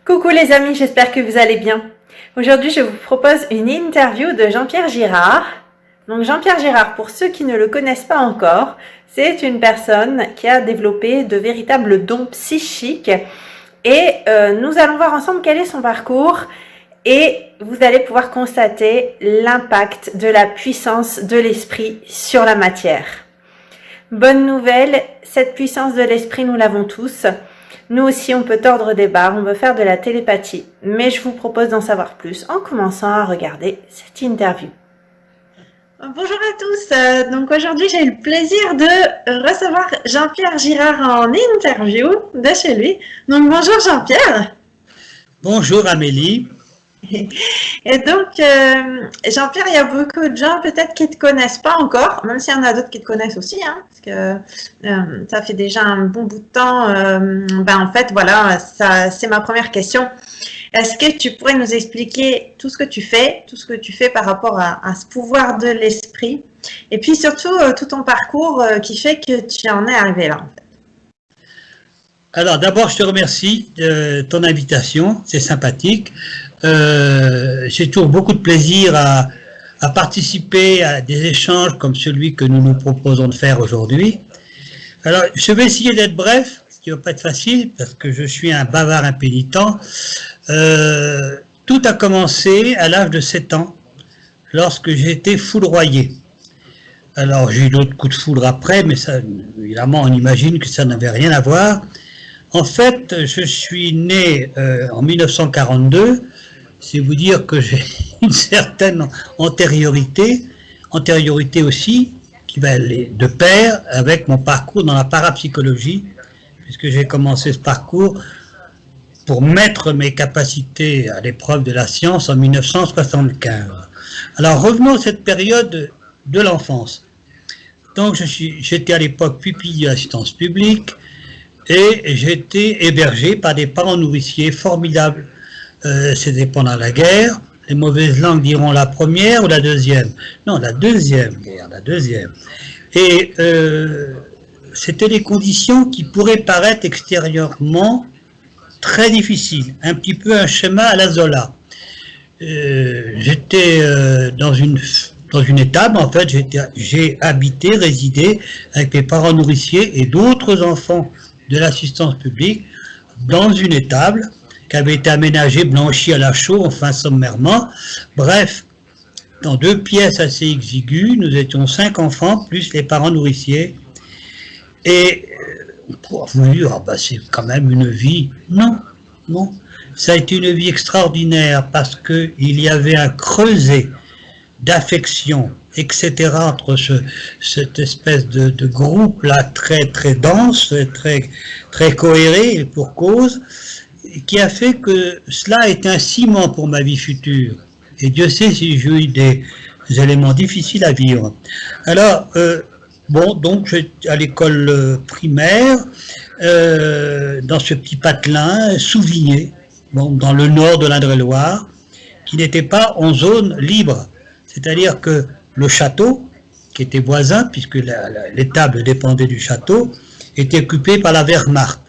Coucou les amis, j'espère que vous allez bien. Aujourd'hui, je vous propose une interview de Jean-Pierre Girard. Donc Jean-Pierre Girard, pour ceux qui ne le connaissent pas encore, c'est une personne qui a développé de véritables dons psychiques et nous allons voir ensemble quel est son parcours et vous allez pouvoir constater l'impact de la puissance de l'esprit sur la matière. Bonne nouvelle, cette puissance de l'esprit, nous l'avons tous. Nous aussi, on peut tordre des barres, on peut faire de la télépathie. Mais je vous propose d'en savoir plus en commençant à regarder cette interview. Bonjour à tous. Donc aujourd'hui, j'ai le plaisir de recevoir Jean-Pierre Girard en interview de chez lui. Donc bonjour Jean-Pierre. Bonjour Amélie. Et donc, Jean-Pierre, il y a beaucoup de gens peut-être qui ne te connaissent pas encore, même s'il y en a d'autres qui te connaissent aussi, hein, parce que ça fait déjà un bon bout de temps. En fait, voilà, c'est ma première question. Est-ce que tu pourrais nous expliquer tout ce que tu fais par rapport à ce pouvoir de l'esprit, et puis surtout tout ton parcours qui fait que tu en es arrivé là, en fait. Alors d'abord, je te remercie de ton invitation, c'est sympathique. J'ai toujours beaucoup de plaisir à participer à des échanges comme celui que nous nous proposons de faire aujourd'hui. Alors, je vais essayer d'être bref, ce qui ne va pas être facile, parce que je suis un bavard impénitent. Tout a commencé à l'âge de 7 ans, lorsque j'ai été foudroyé. Alors, j'ai eu d'autres coups de foudre après, mais ça, évidemment, on imagine que ça n'avait rien à voir. En fait, je suis né en 1942, c'est vous dire que j'ai une certaine antériorité aussi, qui va aller de pair avec mon parcours dans la parapsychologie, puisque j'ai commencé ce parcours pour mettre mes capacités à l'épreuve de la science en 1975. Alors revenons à cette période de l'enfance. Donc j'étais à l'époque pupille de l'assistance publique, et j'ai été hébergé par des parents nourriciers formidables. C'était pendant la guerre. Les mauvaises langues diront la première ou la deuxième. Non, la deuxième guerre, la deuxième. Et c'était des conditions qui pourraient paraître extérieurement très difficiles. Un petit peu un schéma à la Zola. J'étais dans une étable, en fait, j'ai habité, résidé avec mes parents nourriciers et d'autres enfants de l'assistance publique dans une étable qui avait été aménagée, blanchie à la chaux, enfin sommairement. Bref, dans 2 pièces assez exiguës, nous étions 5 enfants, plus les parents nourriciers. Et on pourra vous dire, c'est quand même une vie. Non. Ça a été une vie extraordinaire parce qu'il y avait un creuset d'affection, etc., entre cette espèce de groupe-là très dense, très cohéré pour cause, qui a fait que cela est un ciment pour ma vie future. Et Dieu sait si j'ai eu des éléments difficiles à vivre. Alors, donc à l'école primaire, dans ce petit patelin, Souvigné, dans le nord de l'Indre-et-Loire, qui n'était pas en zone libre. C'est-à-dire que le château, qui était voisin, puisque l'étable dépendait du château, était occupé par la Wehrmacht.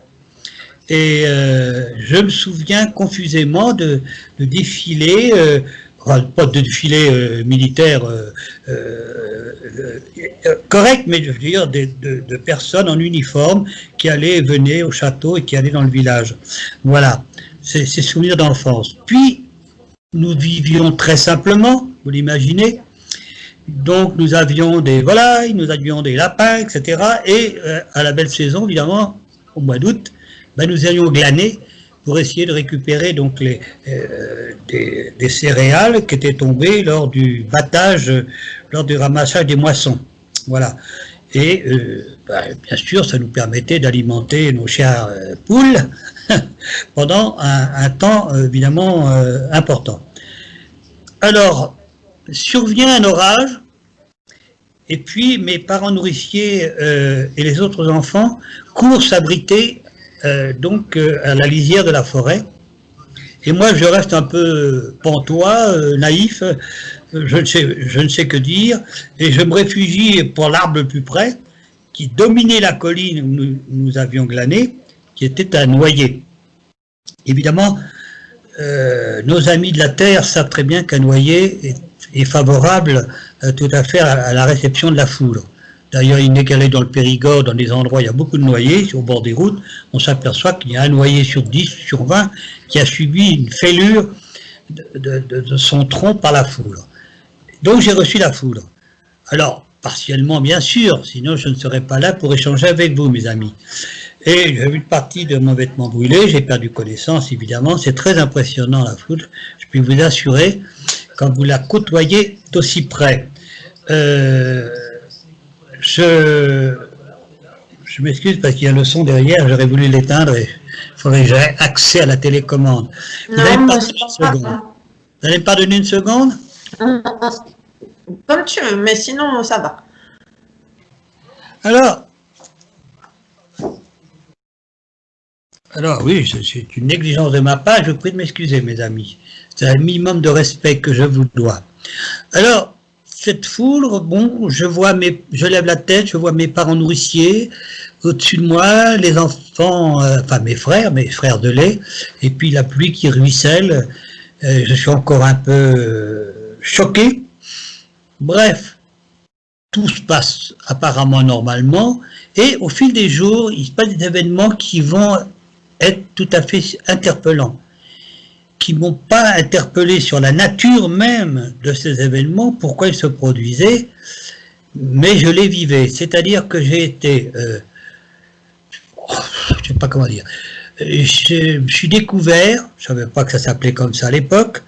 Et je me souviens confusément de défilés, pas de défilés militaires corrects, mais je veux dire de personnes en uniforme qui allaient et venaient au château et qui allaient dans le village. Voilà, c'est souvenirs d'enfance. Puis, nous vivions très simplement, vous l'imaginez. Donc nous avions des volailles, nous avions des lapins, etc. Et à la belle saison, évidemment, au mois d'août, nous allions glaner pour essayer de récupérer donc des céréales qui étaient tombées lors du battage, lors du ramassage des moissons. Voilà. Et bien sûr, ça nous permettait d'alimenter nos chères poules pendant un temps évidemment important. Alors, survient un orage, et puis mes parents nourriciers et les autres enfants courent s'abriter à la lisière de la forêt. Et moi, je reste un peu pantois, naïf, je ne sais que dire, et je me réfugie pour l'arbre le plus près, qui dominait la colline où nous avions glané, qui était un noyer. Évidemment, nos amis de la Terre savent très bien qu'un noyer est favorable tout à fait à la réception de la foudre. D'ailleurs, il n'est qu'à aller dans le Périgord, dans des endroits où il y a beaucoup de noyers, sur le bord des routes, on s'aperçoit qu'il y a un noyer sur 10, sur 20, qui a subi une fêlure de son tronc par la foudre. Donc j'ai reçu la foudre. Alors, partiellement bien sûr, sinon je ne serais pas là pour échanger avec vous, mes amis. Et j'ai vu une partie de mon vêtement brûlé, j'ai perdu connaissance, évidemment, c'est très impressionnant la foudre, je peux vous assurer, quand vous la côtoyez d'aussi près. Je m'excuse parce qu'il y a le son derrière, j'aurais voulu l'éteindre et il faudrait que j'aie accès à la télécommande. Vous allez me pardonner une seconde? Comme tu veux, mais sinon ça va. Alors oui, c'est une négligence de ma part, je vous prie de m'excuser, mes amis. C'est un minimum de respect que je vous dois. Alors, cette foudre, bon, je lève la tête, je vois mes parents nourriciers, au-dessus de moi, les enfants, enfin mes frères de lait, et puis la pluie qui ruisselle, je suis encore un peu choqué. Bref, tout se passe apparemment normalement, et au fil des jours, il se passe des événements qui vont être tout à fait interpellants, qui ne m'ont pas interpellé sur la nature même de ces événements, pourquoi ils se produisaient, mais je les vivais. C'est-à-dire que j'ai été, je ne sais pas comment dire, je me suis découvert, je ne savais pas que ça s'appelait comme ça à l'époque,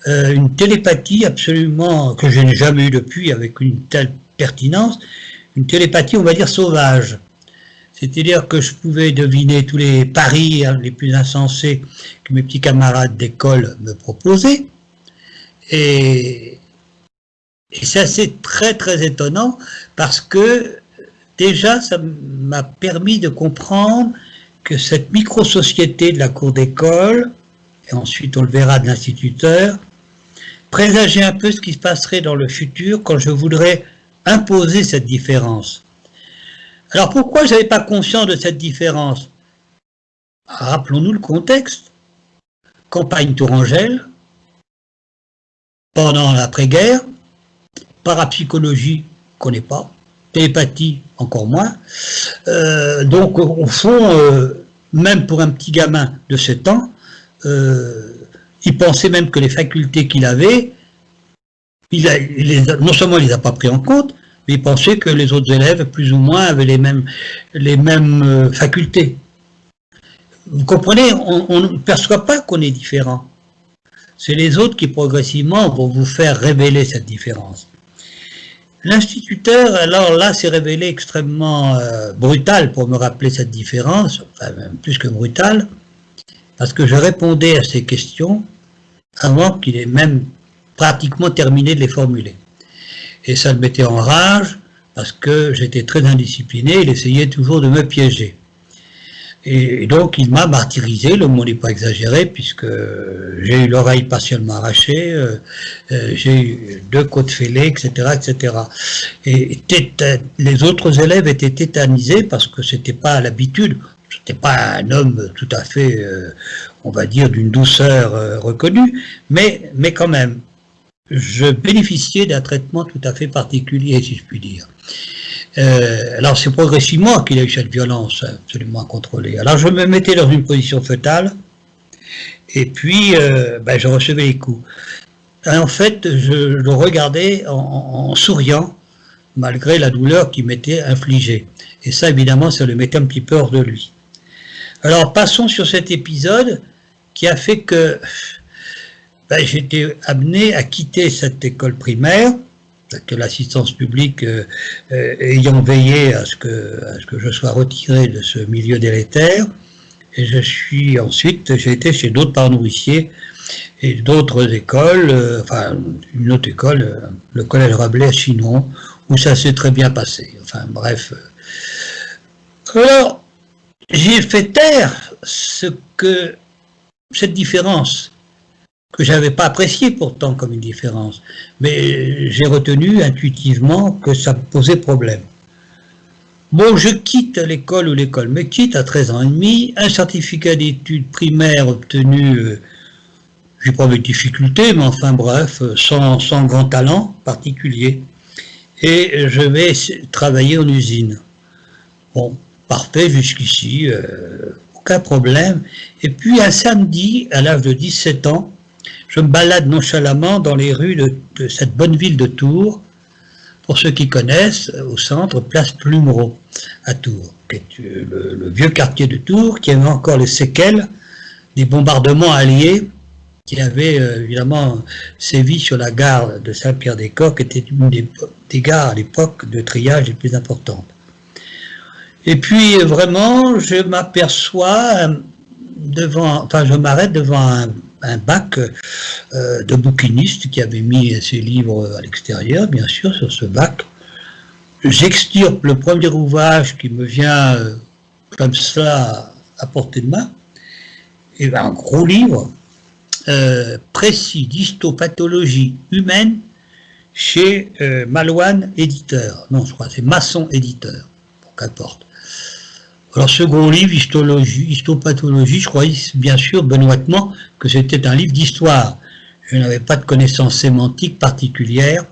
une télépathie absolument, que je n'ai jamais eue depuis avec une telle pertinence, une télépathie, on va dire, sauvage. C'est-à-dire que je pouvais deviner tous les paris les plus insensés que mes petits camarades d'école me proposaient. Et ça, c'est très très étonnant parce que déjà, ça m'a permis de comprendre que cette micro-société de la cour d'école, et ensuite on le verra de l'instituteur, présageait un peu ce qui se passerait dans le futur quand je voudrais imposer cette différence. Alors pourquoi je n'avais pas conscience de cette différence? Rappelons-nous le contexte. Campagne Tourangelle, pendant l'après-guerre, parapsychologie, on ne connaît pas, télépathie, encore moins. Donc au fond, même pour un petit gamin de 7 ans, il pensait même que les facultés qu'il avait, non seulement il ne les a pas pris en compte, mais il pensait que les autres élèves, plus ou moins, avaient les mêmes facultés. Vous comprenez, on ne perçoit pas qu'on est différent. C'est les autres qui, progressivement, vont vous faire révéler cette différence. L'instituteur, alors là, s'est révélé extrêmement brutal pour me rappeler cette différence, enfin, même plus que brutal, parce que je répondais à ces questions avant qu'il ait même pratiquement terminé de les formuler. Et ça le mettait en rage, parce que j'étais très indiscipliné, il essayait toujours de me piéger. Et donc il m'a martyrisé, le mot n'est pas exagéré, puisque j'ai eu l'oreille partiellement arrachée, j'ai eu 2 côtes fêlées, etc., etc. Et les autres élèves étaient tétanisés, parce que c'était pas l'habitude, c'était pas un homme tout à fait, on va dire, d'une douceur reconnue, mais quand même. Je bénéficiais d'un traitement tout à fait particulier, si je puis dire. Alors c'est progressivement qu'il y a eu cette violence absolument incontrôlée. Alors je me mettais dans une position fœtale, et puis je recevais les coups. Et en fait, je le regardais en souriant, malgré la douleur qui m'était infligée. Et ça, évidemment, ça le mettait un petit peu hors de lui. Alors passons sur cet épisode qui a fait que j'étais amené à quitter cette école primaire, que l'assistance publique ayant veillé à ce que je sois retiré de ce milieu délétère, et j'ai été chez d'autres parents nourriciers et d'autres écoles, enfin une autre école, le collège Rabelais à Chinon, où ça s'est très bien passé. Enfin bref. Alors, j'ai fait taire cette différence, que je n'avais pas apprécié pourtant comme une différence, mais j'ai retenu intuitivement que ça me posait problème. Bon, je quitte l'école, ou l'école me quitte à 13 ans et demi, un certificat d'études primaires obtenu j'ai pas de difficultés, mais enfin bref, sans grand talent particulier. Et je vais travailler en usine. Bon, parfait jusqu'ici, aucun problème. Et puis un samedi, à l'âge de 17 ans, je me balade nonchalamment dans les rues de cette bonne ville de Tours. Pour ceux qui connaissent, au centre, place Plumereau, à Tours, qui est le vieux quartier de Tours, qui avait encore les séquelles des bombardements alliés qui avaient évidemment sévi sur la gare de Saint-Pierre-des-Corps, qui était une des gares à l'époque de triage les plus importantes. Et puis vraiment, je m'aperçois je m'arrête devant un bac de bouquiniste qui avait mis ses livres à l'extérieur, bien sûr, sur ce bac. J'extirpe le premier ouvrage qui me vient comme ça à portée de main, et un gros livre précis d'histopathologie humaine chez Malouane éditeur. Non, je crois c'est Masson éditeur, bon, qu'importe. Alors ce gros livre, histopathologie, je croyais bien sûr benoîtement que c'était un livre d'histoire. Je n'avais pas de connaissances sémantiques particulières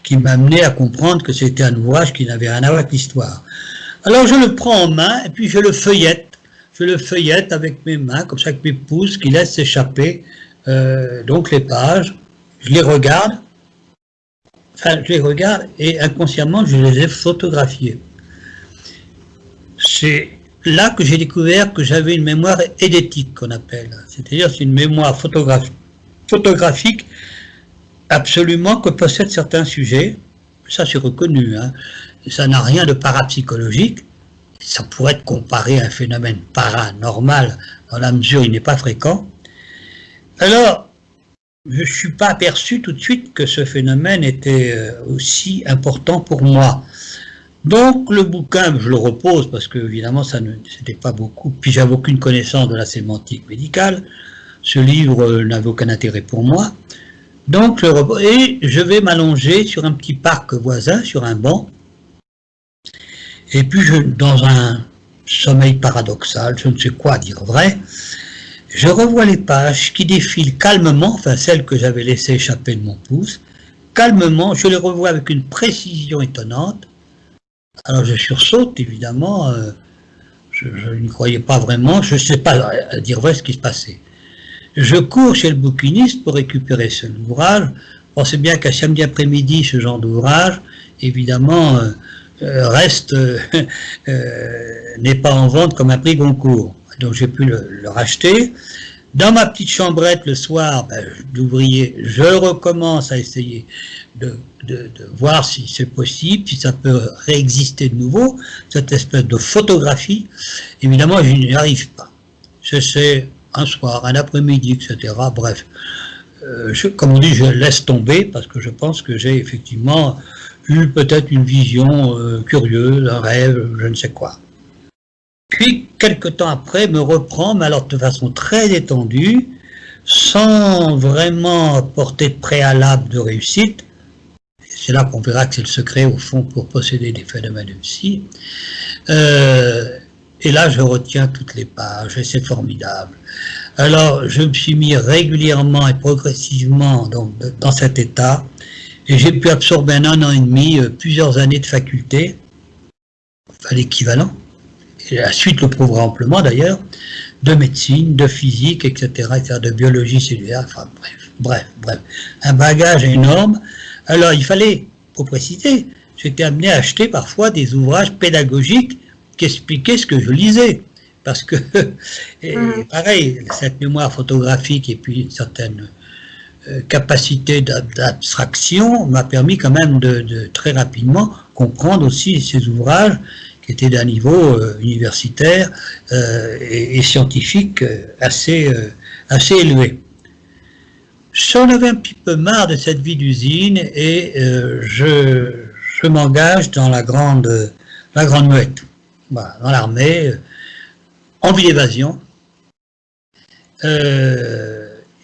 qui m'amenaient à comprendre que c'était un ouvrage qui n'avait rien à voir avec l'histoire. Alors je le prends en main et puis je le feuillette. Je le feuillette avec mes mains, comme ça avec mes pouces qui laissent s'échapper donc les pages. Je les regarde, et inconsciemment je les ai photographiés. C'est là que j'ai découvert que j'avais une mémoire édétique qu'on appelle, c'est-à-dire c'est une mémoire photographique absolument que possèdent certains sujets. Ça c'est reconnu, hein. Ça n'a rien de parapsychologique, ça pourrait être comparé à un phénomène paranormal dans la mesure où il n'est pas fréquent. Alors, je ne suis pas aperçu tout de suite que ce phénomène était aussi important pour moi. Donc le bouquin, je le repose parce que évidemment ça ne c'était pas beaucoup, puis j'avais aucune connaissance de la sémantique médicale, ce livre n'avait aucun intérêt pour moi, donc je vais m'allonger sur un petit parc voisin, sur un banc, et puis dans un sommeil paradoxal, je ne sais quoi dire vrai, je revois les pages qui défilent calmement, enfin celles que j'avais laissées échapper de mon pouce, calmement, je les revois avec une précision étonnante. Alors je sursaute, évidemment, je n'y croyais pas vraiment, je ne sais pas à dire vrai ce qui se passait. Je cours chez le bouquiniste pour récupérer cet ouvrage. On sait bien qu'un samedi après-midi, ce genre d'ouvrage, évidemment, n'est pas en vente comme un prix Goncourt. Donc j'ai pu le racheter. Dans ma petite chambrette le soir, d'ouvrier, je recommence à essayer de voir si c'est possible, si ça peut réexister de nouveau, cette espèce de photographie. Évidemment, je n'y arrive pas. J'essaie un soir, un après-midi, etc. Bref, comme on dit, je laisse tomber parce que je pense que j'ai effectivement eu peut-être une vision curieuse, un rêve, je ne sais quoi. Puis, quelque temps après, me reprend, mais alors de façon très étendue, sans vraiment porter de préalable de réussite. C'est là qu'on verra que c'est le secret, au fond, pour posséder des phénomènes aussi. Et là, je retiens toutes les pages, et c'est formidable. Alors, je me suis mis régulièrement et progressivement dans cet état, et j'ai pu absorber en 1 an et demi plusieurs années de faculté, enfin l'équivalent. Et la suite le prouvera amplement d'ailleurs, de médecine, de physique, etc., de biologie cellulaire, enfin bref, un bagage énorme. Alors il fallait, pour préciser, j'étais amené à acheter parfois des ouvrages pédagogiques qui expliquaient ce que je lisais, parce que, pareil, cette mémoire photographique et puis une certaine capacité d'abstraction m'a permis quand même de très rapidement comprendre aussi ces ouvrages qui était d'un niveau universitaire et scientifique assez élevé. J'en avais un petit peu marre de cette vie d'usine et je m'engage dans la grande muette, voilà, dans l'armée, envie d'évasion.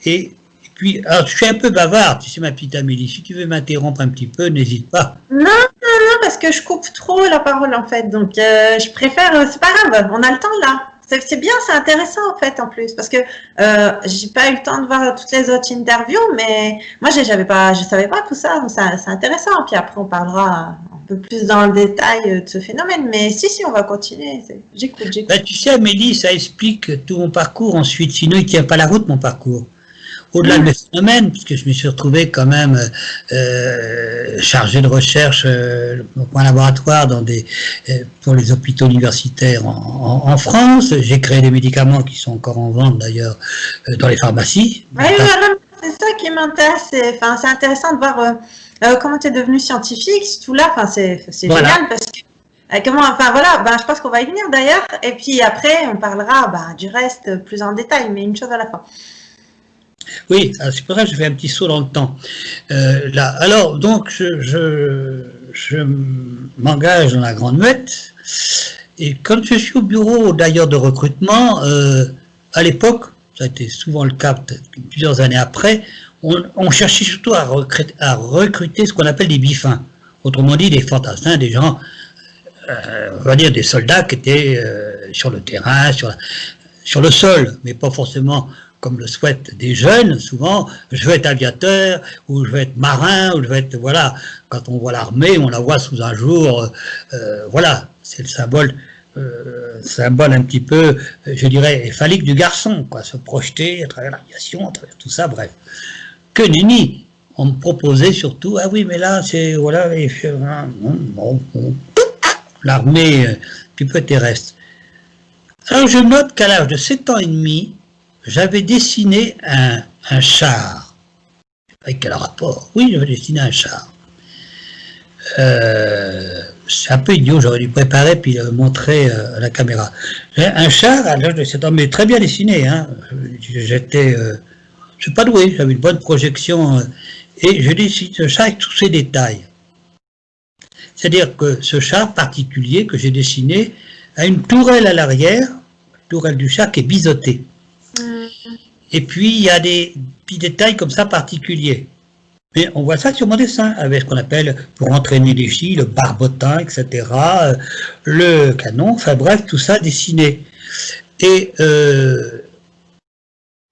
Et puis, alors, je suis un peu bavard, tu sais ma petite Amélie, si tu veux m'interrompre un petit peu, n'hésite pas. Non, parce que je coupe trop la parole en fait, donc je préfère, c'est pas grave, on a le temps là. C'est bien, c'est intéressant en fait en plus parce que j'ai pas eu le temps de voir toutes les autres interviews, mais moi je savais pas tout ça, donc c'est intéressant. Puis après on parlera un peu plus dans le détail de ce phénomène, mais si on va continuer. J'écoute. Ben, tu sais, Amélie, ça explique tout mon parcours ensuite, sinon il tient pas la route mon parcours. Au-delà de mes phénomènes, puisque je me suis retrouvé quand même chargé de recherche dans un laboratoire pour les hôpitaux universitaires en France. J'ai créé des médicaments qui sont encore en vente d'ailleurs dans les pharmacies. Oui, c'est ça qui m'intéresse. Enfin, c'est intéressant de voir comment tu es devenu scientifique, tout là. Enfin, c'est Voilà. génial parce que je pense qu'on va y venir d'ailleurs. Et puis après, on parlera du reste plus en détail, mais une chose à la fois. Oui, c'est pour ça que je fais un petit saut dans le temps. Alors, donc, je m'engage dans la Grande Muette, et quand je suis au bureau d'ailleurs de recrutement, à l'époque, ça a été souvent le cas plusieurs années après, on cherchait surtout à recruter ce qu'on appelle des bifins, autrement dit des fantassins, des gens, on va dire des soldats qui étaient sur le terrain, sur le sol, mais pas forcément comme le souhaitent des jeunes, souvent, je veux être aviateur, ou je veux être marin, ou je veux être, voilà, quand on voit l'armée, on la voit sous un jour, voilà, c'est le symbole un petit peu, je dirais, phallique du garçon, quoi, se projeter à travers l'aviation, à travers tout ça, bref. Que nenni, on me proposait surtout, ah oui, mais là, c'est, voilà, l'armée, un petit peu terrestre. Alors je note qu'à l'âge de 7 ans et demi, j'avais dessiné un char. Avec quel rapport? Oui, j'avais dessiné un char. C'est un peu idiot, j'aurais dû préparer puis le montrer à la caméra. Un char à l'âge de 7 ans, mais très bien dessiné. Hein. J'étais, je suis pas doué, j'avais une bonne projection et je dessine ce char avec tous ses détails. C'est-à-dire que ce char particulier que j'ai dessiné a une tourelle à l'arrière, la tourelle du char qui est biseautée. Et puis, il y a des petits détails comme ça particuliers. Mais on voit ça sur mon dessin, avec ce qu'on appelle, pour entraîner les filles, le barbotin, etc., le canon, enfin bref, tout ça dessiné. Et,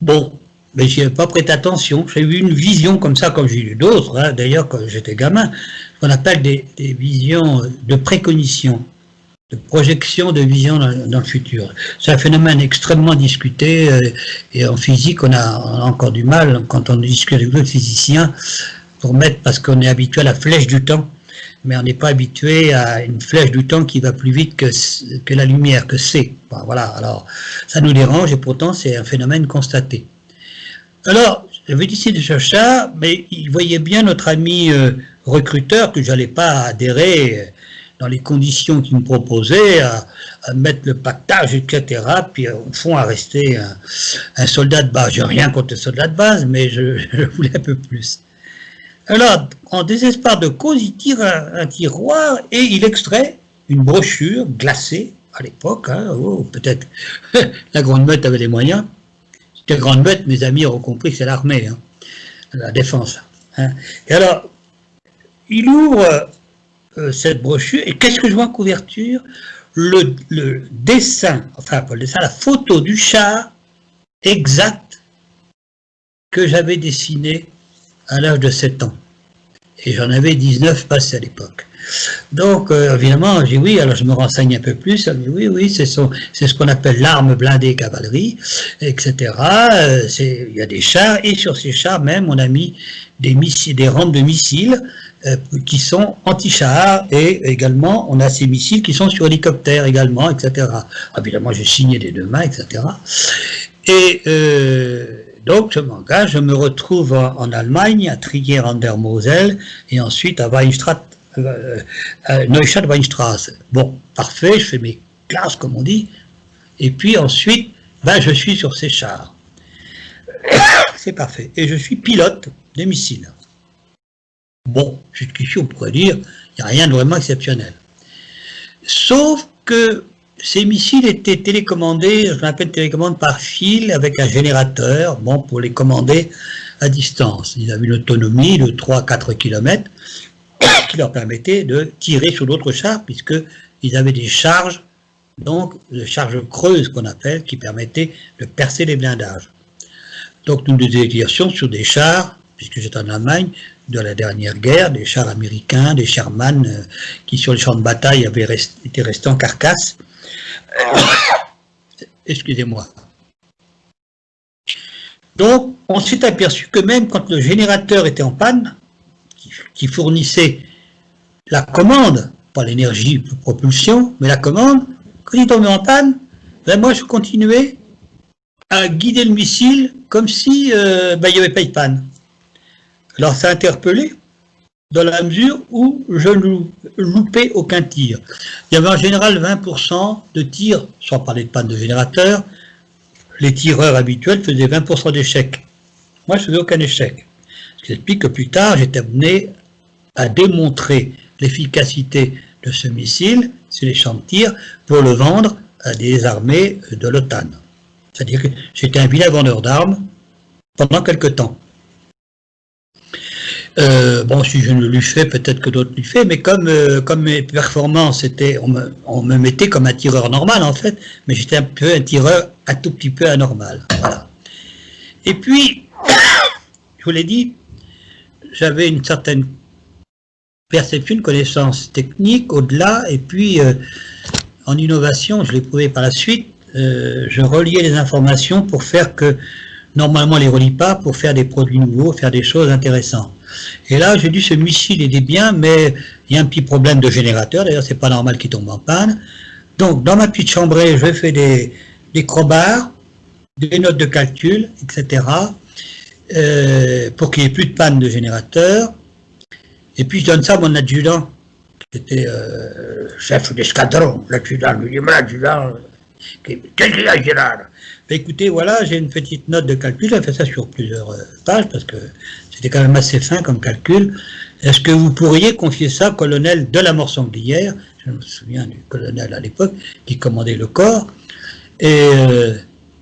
bon, mais j'y ai pas prêté attention. J'ai eu une vision comme ça, comme j'ai eu d'autres, hein, d'ailleurs, quand j'étais gamin, ce qu'on appelle des visions de précognition, de projection de vision dans le futur. C'est un phénomène extrêmement discuté et en physique on a encore du mal quand on discute avec d'autres physiciens pour mettre, parce qu'on est habitué à la flèche du temps, mais on n'est pas habitué à une flèche du temps qui va plus vite que la lumière, que C. Bon, voilà, alors ça nous dérange et pourtant c'est un phénomène constaté. Alors, j'avais décidé de ce chat, mais il voyait bien notre ami recruteur que j'allais pas adhérer dans les conditions qu'il me proposait, à mettre le pactage, etc., puis au fond à rester un soldat de base. J'ai rien contre les soldats de base, mais je voulais un peu plus. Alors, en désespoir de cause, il tire un tiroir et il extrait une brochure glacée, à l'époque, hein, oh, peut-être la Grande Muette avait les moyens. C'était Grande Muette, mes amis auront compris que c'est l'armée, hein, la défense. Hein. Et alors, il ouvre cette brochure, et qu'est-ce que je vois en couverture? Le dessin, enfin pas le dessin, la photo du char exact que j'avais dessiné à l'âge de 7 ans. Et j'en avais 19 passés à l'époque. Donc, évidemment, j'ai dit oui, alors je me renseigne un peu plus, je dis oui, c'est ce qu'on appelle l'arme blindée cavalerie, etc. Il y a des chars, et sur ces chars même, on a mis des missiles, des rampes de missiles, qui sont anti-chars, et également on a ces missiles qui sont sur hélicoptères également, etc. Évidemment j'ai signé des deux mains, etc. Et donc je m'engage, je me retrouve en Allemagne, à Trier an der Moselle, et ensuite à Neustadt-Weinstraße. Bon, parfait, je fais mes classes comme on dit, et puis ensuite je suis sur ces chars. C'est parfait, et je suis pilote des missiles. Bon, jusqu'ici on pourrait dire, il n'y a rien de vraiment exceptionnel. Sauf que ces missiles étaient télécommandés, je m'appelle télécommande par fil avec un générateur, bon, pour les commander à distance. Ils avaient une autonomie de 3-4 km qui leur permettait de tirer sur d'autres chars, puisqu'ils avaient des charges donc de charge creuse qu'on appelle, qui permettait de percer les blindages. Donc nous nous exercions sur des chars, puisque j'étais en Allemagne, de la dernière guerre, des chars américains, des Sherman, qui sur les champs de bataille étaient restés en carcasse. Excusez-moi. Donc on s'est aperçu que même quand le générateur était en panne, qui fournissait la commande, pas l'énergie de propulsion, mais la commande, quand il tombait en panne, ben moi je continuais à guider le missile comme si il n'y avait pas de panne. Alors ça a interpellé dans la mesure où je ne loupais aucun tir. Il y avait en général 20% de tirs, sans parler de panne de générateur, les tireurs habituels faisaient 20% d'échecs. Moi je ne faisais aucun échec. Ce qui explique que plus tard j'étais amené à démontrer l'efficacité de ce missile sur les champs de tir pour le vendre à des armées de l'OTAN. C'est-à-dire que j'étais un vilain vendeur d'armes pendant quelque temps. Bon, si je ne l'ai fait, peut-être que d'autres l'ont fait, mais comme mes performances étaient, on me mettait comme un tireur normal en fait, mais j'étais un tireur un tout petit peu anormal. Voilà. Et puis, je vous l'ai dit, j'avais une certaine perception, une connaissance technique au-delà, et puis en innovation, je l'ai prouvé par la suite, je reliais les informations pour faire que, normalement on ne les relie pas, pour faire des produits nouveaux, faire des choses intéressantes. Et là, j'ai dit, ce missile est bien, mais il y a un petit problème de générateur, d'ailleurs c'est pas normal qu'il tombe en panne. Donc, dans ma petite chambrée, je fais des crowbars, des notes de calcul, etc., pour qu'il n'y ait plus de panne de générateur. Et puis je donne ça à mon adjudant, qui était chef d'escadron. L'adjudant lui dit, mais l'adjudant, qu'est-ce qu'il y a, Gérard? Ben, écoutez, voilà, j'ai une petite note de calcul, j'ai fait ça sur plusieurs pages, parce que c'était quand même assez fin comme calcul. Est-ce que vous pourriez confier ça au colonel de la Mort-Sanglière, je me souviens du colonel à l'époque, qui commandait le corps, et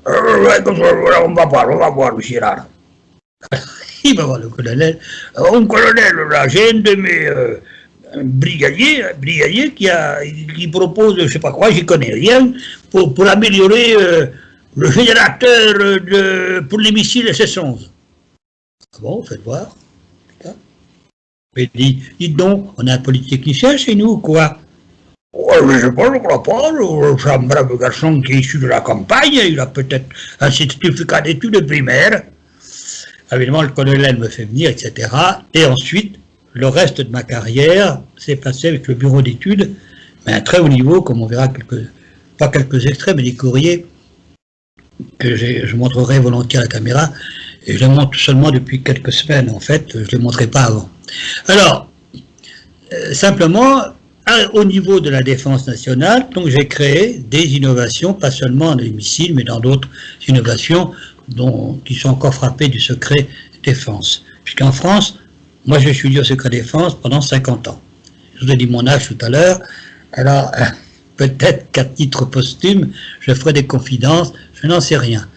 on va voir, le Gérard. Il va voir le colonel. Un colonel, là, j'ai un de mes brigadiers qui propose, je ne sais pas quoi, j'y connais rien, pour améliorer le générateur pour les missiles SS-11. Ah bon, faites voir. Il dit, dites donc, on a un polytechnicien chez nous, quoi? Oh, je ne sais pas, je ne crois pas. C'est un brave garçon qui est issu de la campagne, il a peut-être un certificat d'études primaires. Évidemment, le colonel me fait venir, etc. Et ensuite, le reste de ma carrière s'est passé avec le bureau d'études, mais à un très haut niveau, comme on verra pas quelques extraits, mais des courriers que je montrerai volontiers à la caméra. Et je les montre seulement depuis quelques semaines, en fait, je ne les montrais pas avant. Alors, simplement, au niveau de la défense nationale, donc j'ai créé des innovations, pas seulement dans les missiles, mais dans d'autres innovations qui sont encore frappées du secret défense. Puisqu'en France, moi j'ai étudié au secret défense pendant 50 ans. Je vous ai dit mon âge tout à l'heure, alors peut-être qu'à titre posthume, je ferai des confidences, je n'en sais rien.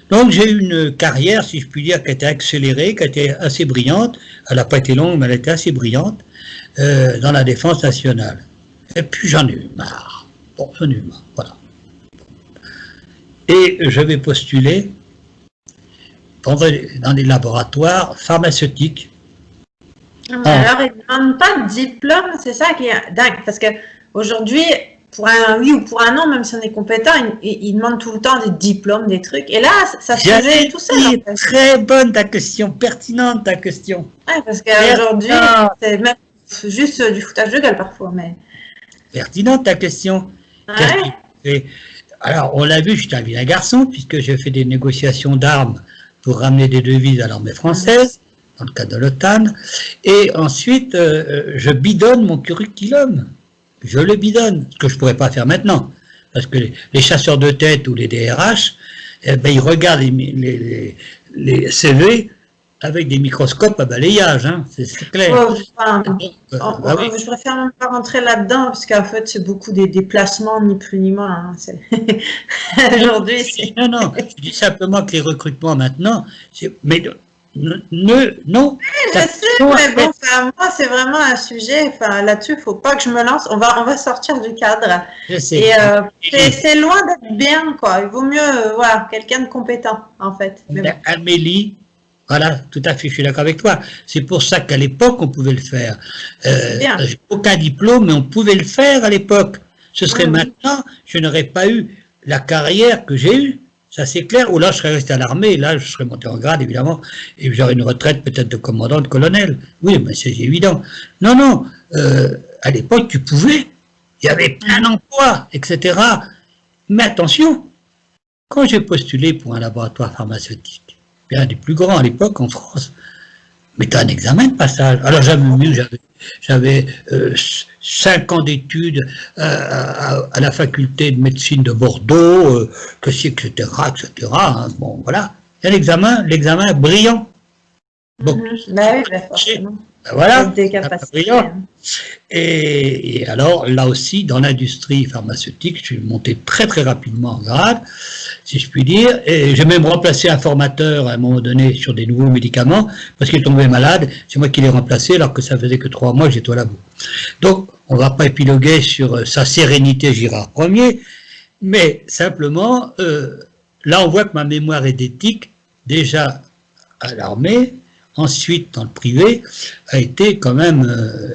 Donc j'ai eu une carrière, si je puis dire, qui a été accélérée, qui a été assez brillante. Elle n'a pas été longue, mais elle a été assez brillante dans la défense nationale. Et puis j'en ai eu marre. Bon, j'en ai eu marre, voilà. Et je vais postuler dans des laboratoires pharmaceutiques. Alors, ils ne demandent pas de diplôme, c'est ça qui est dingue, parce qu'aujourd'hui, pour un oui ou pour un non, même si on est compétent, ils demandent tout le temps des diplômes, des trucs. Et là, ça se faisait tout seul. En fait. Très bonne ta question, pertinente ta question. Ouais, parce qu'aujourd'hui, c'est même juste du foutage de gueule parfois. Mais... Pertinente ta question. Ouais. Alors, on l'a vu, j'étais un vilain garçon, puisque j'ai fait des négociations d'armes pour ramener des devises à l'armée française, dans le cadre de l'OTAN, et ensuite, je bidonne mon curriculum. Je le bidonne, ce que je ne pourrais pas faire maintenant, parce que les chasseurs de tête ou les DRH, eh ben, ils regardent les CV avec des microscopes à balayage, hein, c'est clair. Oh, je préfère même pas rentrer là-dedans, parce qu'en fait, c'est beaucoup des déplacements, ni plus ni moins. Hein, aujourd'hui, c'est... Non, je dis simplement que les recrutements maintenant, mais Non. Je sais, mais bon, moi, c'est vraiment un sujet, là-dessus, il ne faut pas que je me lance. On va sortir du cadre. Je sais. Et c'est loin d'être bien, quoi. Il vaut mieux, voilà, quelqu'un de compétent, en fait. Mais bon. Amélie, voilà, tout à fait, je suis d'accord avec toi. C'est pour ça qu'à l'époque, on pouvait le faire. Aucun diplôme, mais on pouvait le faire à l'époque. Ce serait maintenant, je n'aurais pas eu la carrière que j'ai eue. Ça, c'est clair. Ou là, je serais resté à l'armée. Là, je serais monté en grade, évidemment. Et j'aurais une retraite peut-être de commandant, de colonel. Oui, mais c'est évident. Non. À l'époque, tu pouvais. Il y avait plein d'emplois, etc. Mais attention, quand j'ai postulé pour un laboratoire pharmaceutique, un des plus grands à l'époque en France, mais tu as un examen de passage. Alors j'avais 5 ans d'études à la faculté de médecine de Bordeaux, etc. Hein, bon, voilà. Et l'examen brillant. Bon, voilà, brillant. Et alors, là aussi, dans l'industrie pharmaceutique, je suis monté très très rapidement en grade, si je puis dire, et j'ai même remplacé un formateur à un moment donné sur des nouveaux médicaments, parce qu'il tombait malade, c'est moi qui l'ai remplacé, alors que ça faisait que 3 mois que j'étais au labo. Donc, on ne va pas épiloguer sur sa sérénité Girard Ier, mais simplement, là on voit que ma mémoire est d'éthique, déjà à l'armée, ensuite dans le privé, a été quand même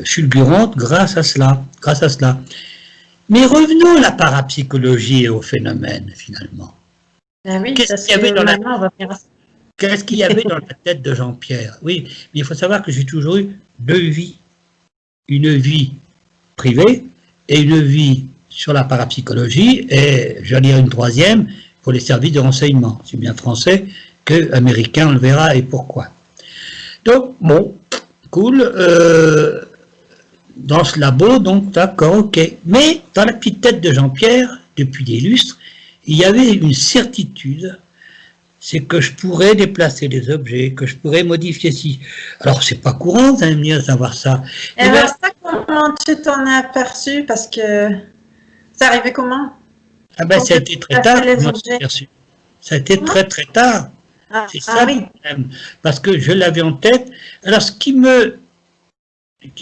fulgurante grâce à cela. Mais revenons à la parapsychologie et au phénomène, finalement. Ah oui, qu'est-ce qu'il y avait dans la tête de Jean-Pierre? Oui, mais il faut savoir que j'ai toujours eu 2 vies. Une vie privée et une vie sur la parapsychologie, et je vais dire une 3e pour les services de renseignement. C'est bien français que américain, on le verra, et pourquoi. Donc, bon, cool, dans ce labo, donc d'accord, ok. Mais dans la petite tête de Jean-Pierre, depuis des lustres, il y avait une certitude, c'est que je pourrais déplacer des objets, que je pourrais modifier si. Alors, c'est pas courant, vous allez me dire, savoir ça. Et alors, ça, comment tu t'en as aperçu? Parce que ça arrivait comment? Ah ben, ça a été très tard, moi, j'ai aperçu. Ça a été très très tard. C'est ça le problème, parce que je l'avais en tête. Alors, ce qui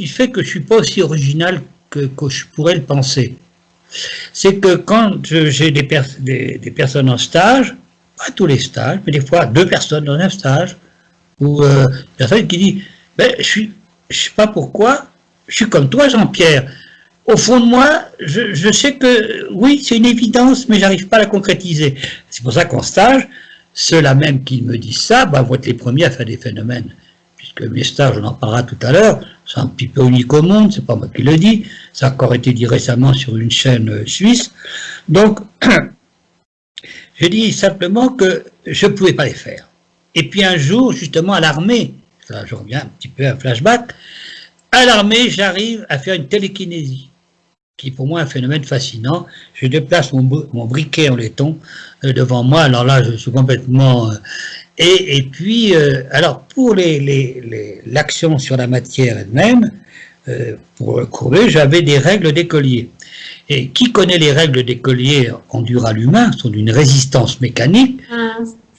fait que je suis pas aussi original que je pourrais le penser, c'est que quand j'ai des personnes en stage, pas tous les stages, mais des fois 2 personnes dans un stage, ou une personne qui dit, ben, je sais pas pourquoi, je suis comme toi, Jean-Pierre. Au fond de moi, je sais que oui, c'est une évidence, mais j'arrive pas à la concrétiser. C'est pour ça qu'en stage, ceux-là même qui me disent ça, vont être les premiers à faire des phénomènes. Puisque mes stages, on en parlera tout à l'heure, c'est un petit peu unique au monde, c'est pas moi qui le dis, ça a encore été dit récemment sur une chaîne suisse. Donc, je dis simplement que je ne pouvais pas les faire. Et puis un jour, justement, à l'armée, là je reviens un petit peu à un flashback, à l'armée, j'arrive à faire une télékinésie, qui est pour moi un phénomène fascinant. Je déplace mon briquet en laiton devant moi, alors là je suis complètement... et puis, alors pour l'action sur la matière elle-même, pour courber, j'avais des règles d'écolier. Et qui connaît les règles d'écolier en dural humain, sont d'une résistance mécanique,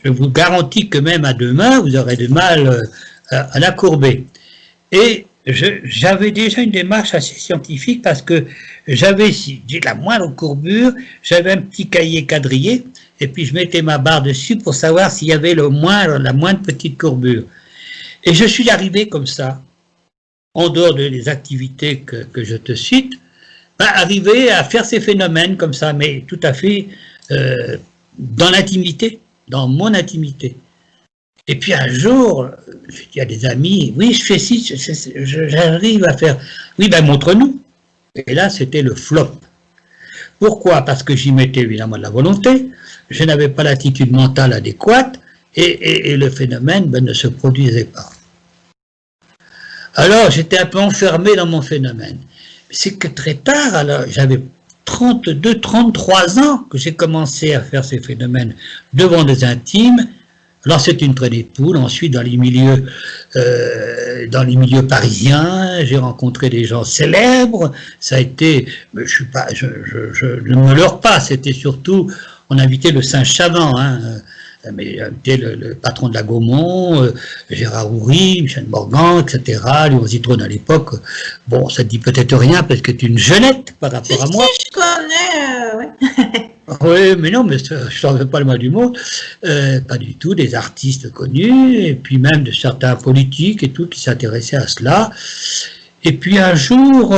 je vous garantis que même à 2 mains, vous aurez du mal à la courber. Et j'avais déjà une démarche assez scientifique parce que j'avais, si j'ai la moindre courbure, j'avais un petit cahier quadrillé et puis je mettais ma barre dessus pour savoir s'il y avait la moindre petite courbure. Et je suis arrivé comme ça, en dehors des activités que je te cite, arriver à faire ces phénomènes comme ça, mais tout à fait dans l'intimité, dans mon intimité. Et puis un jour, je dis à des amis, oui, je fais ci, j'arrive à faire, oui, ben montre-nous. Et là, c'était le flop. Pourquoi? Parce que j'y mettais évidemment de la volonté, je n'avais pas l'attitude mentale adéquate, et le phénomène ne se produisait pas. Alors, j'étais un peu enfermé dans mon phénomène. C'est que très tard, alors j'avais 32, 33 ans que j'ai commencé à faire ces phénomènes devant des intimes. Alors c'est une traînée de poule. Ensuite, dans les milieux parisiens, j'ai rencontré des gens célèbres. Ça a été, je ne me leurre pas, c'était surtout, on invitait le Saint Chavant, J'invitais le patron de la Gaumont, Gérard Houry, Michel Morgan, etc., Léon Zitrone à l'époque. Bon, ça ne dit peut-être rien parce que tu es une jeunette par rapport à moi. Si, je connais, ouais. Oui, mais non, mais je n'en veux pas le mal du mot. Pas du tout, des artistes connus, et puis même de certains politiques et tout qui s'intéressaient à cela. Et puis un jour,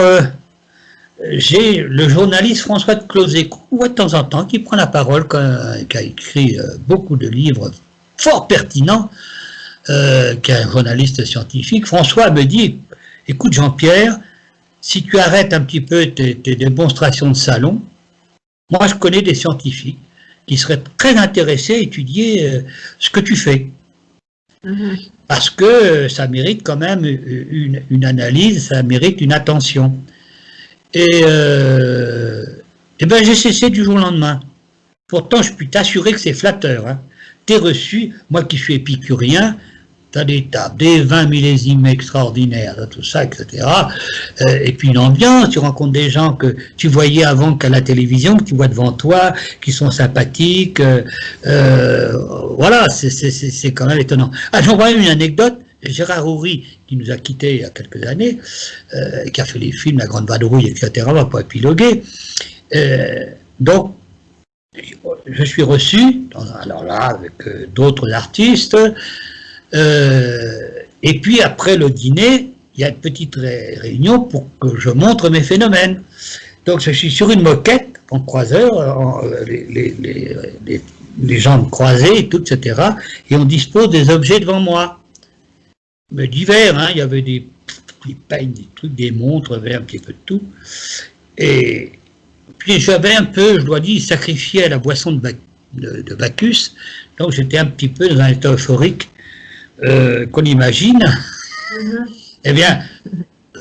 j'ai le journaliste François de Closet, qu'on voit de temps en temps, qui prend la parole, qui a écrit beaucoup de livres fort pertinents, qui est un journaliste scientifique. François me dit, écoute Jean-Pierre, si tu arrêtes un petit peu tes démonstrations de salon, moi je connais des scientifiques qui seraient très intéressés à étudier ce que tu fais. Parce que ça mérite quand même une analyse, ça mérite une attention. Et ben j'ai cessé du jour au lendemain. Pourtant, je peux t'assurer que c'est flatteur. Hein. T'es reçu, moi qui suis épicurien, t'as des tables, des vins millésimes extraordinaires, tout ça, etc. Et puis une ambiance, tu rencontres des gens que tu voyais avant qu'à la télévision, que tu vois devant toi, qui sont sympathiques. Voilà, c'est quand même étonnant. Ah, j'en vois une anecdote. Gérard Houry, qui nous a quittés il y a quelques années, qui a fait les films La Grande Vadrouille, etc., on va pas épiloguer. Donc, je suis reçu, alors là, avec d'autres artistes, et puis après le dîner, il y a une petite réunion pour que je montre mes phénomènes. Donc je suis sur une moquette en croiseur, les jambes croisées, et tout, etc., et on dispose des objets devant moi. Mais divers, hein, il y avait des peignes, des trucs, des montres, il y avait un petit peu de tout. Et puis j'avais un peu, je dois dire, sacrifié à la boisson de Bacchus, donc j'étais un petit peu dans un état euphorique qu'on imagine. Eh bien,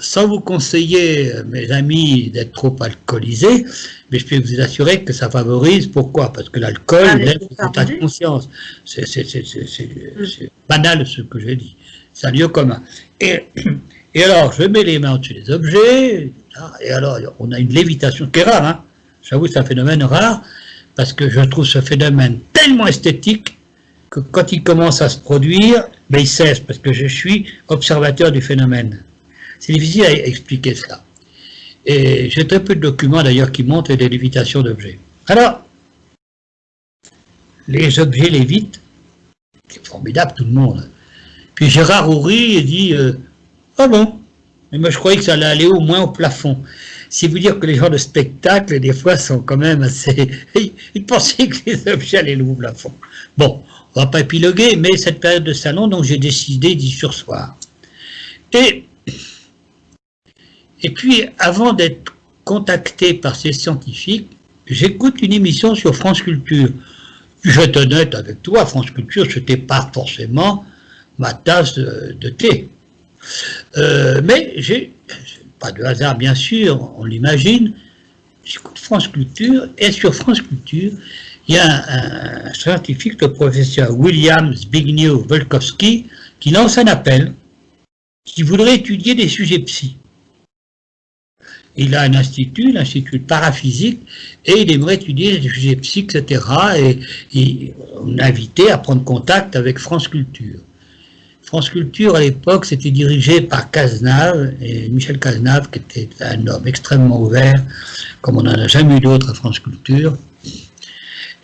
sans vous conseiller, mes amis, d'être trop alcoolisés, mais je peux vous assurer que ça favorise. Pourquoi? Parce que l'alcool lève l'état de conscience. C'est banal ce que je dis. C'est un lieu commun. Et alors, je mets les mains au-dessus des objets, et alors, on a une lévitation qui est rare, hein. J'avoue, c'est un phénomène rare, parce que je trouve ce phénomène tellement esthétique que quand il commence à se produire, ben, il cesse, parce que je suis observateur du phénomène. C'est difficile à expliquer cela. Et j'ai très peu de documents, d'ailleurs, qui montrent des lévitations d'objets. Alors, les objets lévitent, c'est formidable, tout le monde. Puis Gérard Houry dit ah bon, mais moi je croyais que ça allait aller au moins au plafond. C'est vous dire que les gens de spectacle, des fois, sont quand même assez... Ils pensaient que les objets allaient au plafond. Bon, on va pas épiloguer, mais cette période de salon, donc j'ai décidé d'y surseoir. Et puis, avant d'être contacté par ces scientifiques, j'écoute une émission sur France Culture. Je vais être honnête avec toi, France Culture, ce n'était pas forcément ma tasse de thé. Mais j'ai, pas de hasard bien sûr, on l'imagine, j'écoute France Culture, et sur France Culture, il y a un scientifique, le professeur William Zbigniew Volkowski, qui lance un appel, qui voudrait étudier des sujets psy. Il a un institut, l'Institut de Paraphysique, et il aimerait étudier les sujets psy, etc. Et on a invité à prendre contact avec France Culture. France Culture, à l'époque, c'était dirigé par Cazenave, et Michel Cazenave, qui était un homme extrêmement ouvert, comme on n'en a jamais eu d'autre à France Culture.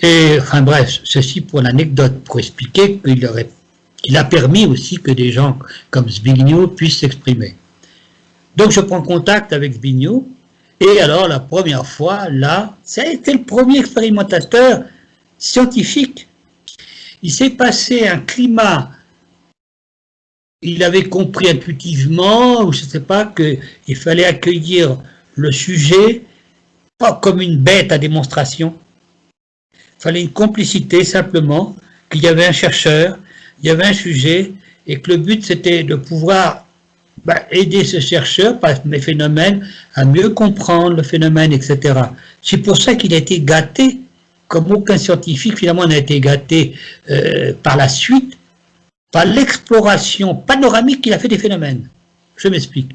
Et, enfin bref, ceci pour l'anecdote, pour expliquer qu'il a permis aussi que des gens comme Zbigniew puissent s'exprimer. Donc je prends contact avec Zbigniew, et alors la première fois, là, ça a été le premier expérimentateur scientifique. Il s'est passé un climat. Il avait compris intuitivement, ou je ne sais pas, qu'il fallait accueillir le sujet, pas comme une bête à démonstration. Il fallait une complicité simplement, qu'il y avait un chercheur, il y avait un sujet, et que le but c'était de pouvoir aider ce chercheur par mes phénomènes à mieux comprendre le phénomène, etc. C'est pour ça qu'il a été gâté, comme aucun scientifique finalement n'a été gâté par la suite, par l'exploration panoramique qu'il a fait des phénomènes. Je m'explique.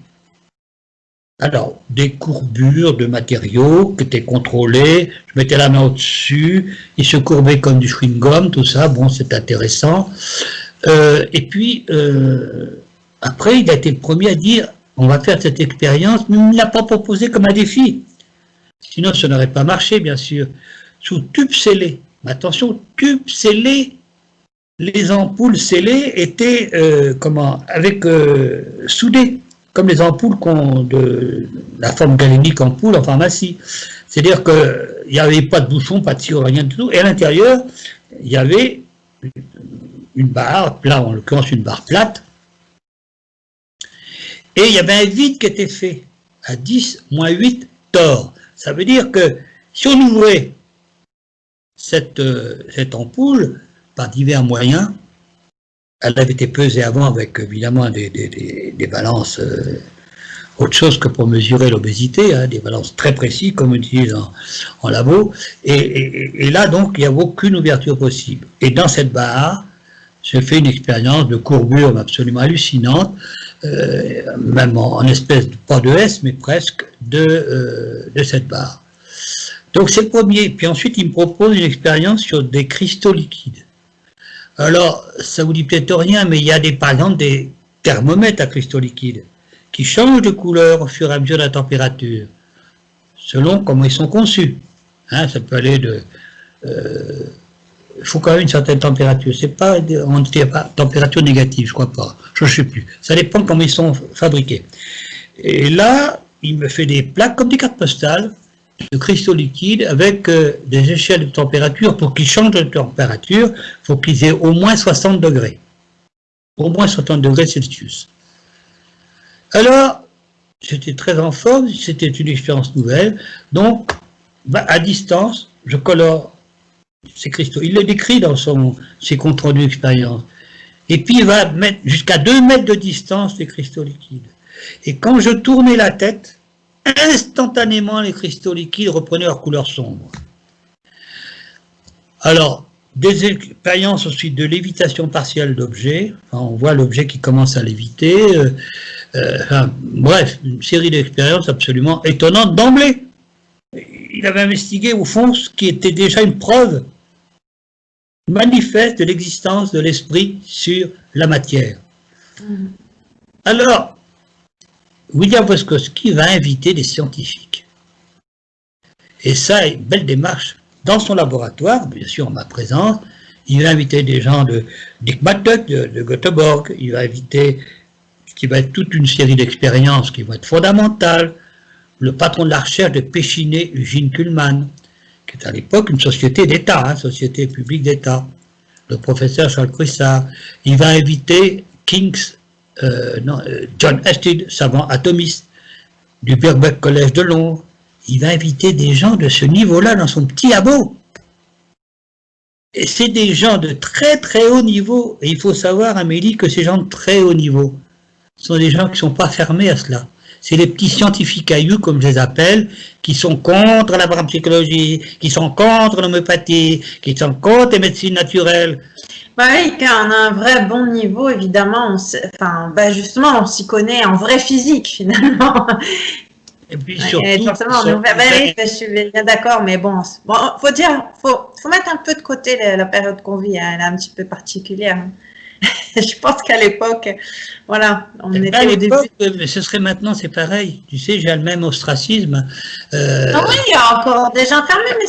Alors, des courbures de matériaux qui étaient contrôlés, je mettais la main au-dessus, il se courbait comme du chewing-gum, tout ça, bon, c'est intéressant. Et puis, après, il a été le premier à dire, on va faire cette expérience, mais il ne l'a pas proposé comme un défi. Sinon, ça n'aurait pas marché, bien sûr. Sous tube scellé. Attention, tube scellé. Les ampoules scellées étaient, soudées, comme les ampoules de la forme galénique ampoule en pharmacie. C'est-à-dire qu'il n'y avait pas de bouchon, pas de sirop, rien du tout. Et à l'intérieur, il y avait une barre, là en l'occurrence une barre plate, et il y avait un vide qui était fait à 10-8 torts. Ça veut dire que si on ouvrait cette ampoule par divers moyens, elle avait été pesée avant avec évidemment des balances, autre chose que pour mesurer l'obésité, hein, des balances très précises comme on utilise en labo, et là donc il n'y a aucune ouverture possible. Et dans cette barre, j'ai fait une expérience de courbure absolument hallucinante, même en espèce, pas de S, mais presque, de cette barre. Donc c'est le premier. Puis ensuite, il me propose une expérience sur des cristaux liquides. Alors, ça vous dit peut-être rien, mais il y a par exemple des thermomètres à cristaux liquides qui changent de couleur au fur et à mesure de la température, selon comment ils sont conçus. Hein, ça peut aller de... il faut quand même une certaine température. C'est pas, on ne dit pas température négative, je crois pas. Je ne sais plus. Ça dépend comment ils sont fabriqués. Et là, il me fait des plaques comme des cartes postales de cristaux liquides avec des échelles de température. Pour qu'ils changent de température, il faut qu'ils aient au moins 60 degrés. Au moins 60 degrés Celsius. Alors, j'étais très en forme, c'était une expérience nouvelle. Donc, à distance, je colore ces cristaux. Il le décrit dans ses comptes rendus d'expérience. Et puis, il va mettre jusqu'à 2 mètres de distance les cristaux liquides. Et quand je tournais la tête, instantanément, les cristaux liquides reprenaient leur couleur sombre. Alors, des expériences ensuite de lévitation partielle d'objets. Enfin, on voit l'objet qui commence à léviter. Bref, une série d'expériences absolument étonnantes d'emblée. Il avait investigué au fond ce qui était déjà une preuve manifeste de l'existence de l'esprit sur la matière. Alors, William Wojtkowski va inviter des scientifiques. Et ça, une belle démarche. Dans son laboratoire, bien sûr en ma présence, il va inviter des gens de Dick-Mattuck, de Göteborg, il va inviter, ce qui va être toute une série d'expériences qui vont être fondamentales, le patron de la recherche de Péchiné, Eugene Kuhlmann, qui est à l'époque une société d'État, hein, société publique d'État, le professeur Charles Crissard. Il va inviter John Hested, savant atomiste du Birkbeck College de Londres. Il va inviter des gens de ce niveau-là dans son petit labo. Et c'est des gens de très très haut niveau. Et il faut savoir, Amélie, que ces gens de très haut niveau sont des gens qui ne sont pas fermés à cela. C'est les petits scientifiques cailloux, comme je les appelle, qui sont contre la parapsychologie, qui sont contre l'homéopathie, qui sont contre les médecines naturelles. Bah oui, quand on a un vrai bon niveau, évidemment, justement, on s'y connaît en vraie physique, finalement. Et puis surtout... je suis bien d'accord, mais bon, faut mettre un peu de côté la période qu'on vit, hein, elle est un petit peu particulière. Je pense qu'à l'époque, voilà, on était au début. Mais ce serait maintenant, c'est pareil. Tu sais, j'ai le même ostracisme. Ah oui, il y a encore des gens fermés, mais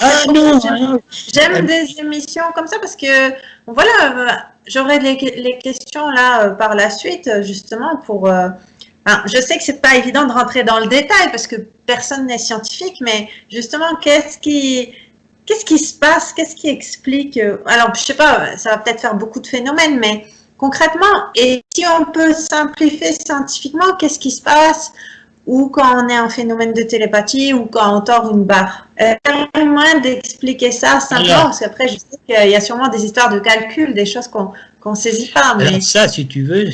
j'aime des émissions comme ça parce que, voilà, j'aurai les questions là par la suite, justement, pour... je sais que c'est pas évident de rentrer dans le détail parce que personne n'est scientifique, mais justement, qu'est-ce qui se passe? Qu'est-ce qui explique? Alors, je sais pas, ça va peut-être faire beaucoup de phénomènes, mais concrètement, et si on peut simplifier scientifiquement, qu'est-ce qui se passe? Ou quand on est en phénomène de télépathie, ou quand on tord une barre. Moins d'expliquer ça simplement, parce qu'après, je sais qu'il y a sûrement des histoires de calcul, des choses qu'on ne saisit pas. Mais... Alors ça, si tu veux,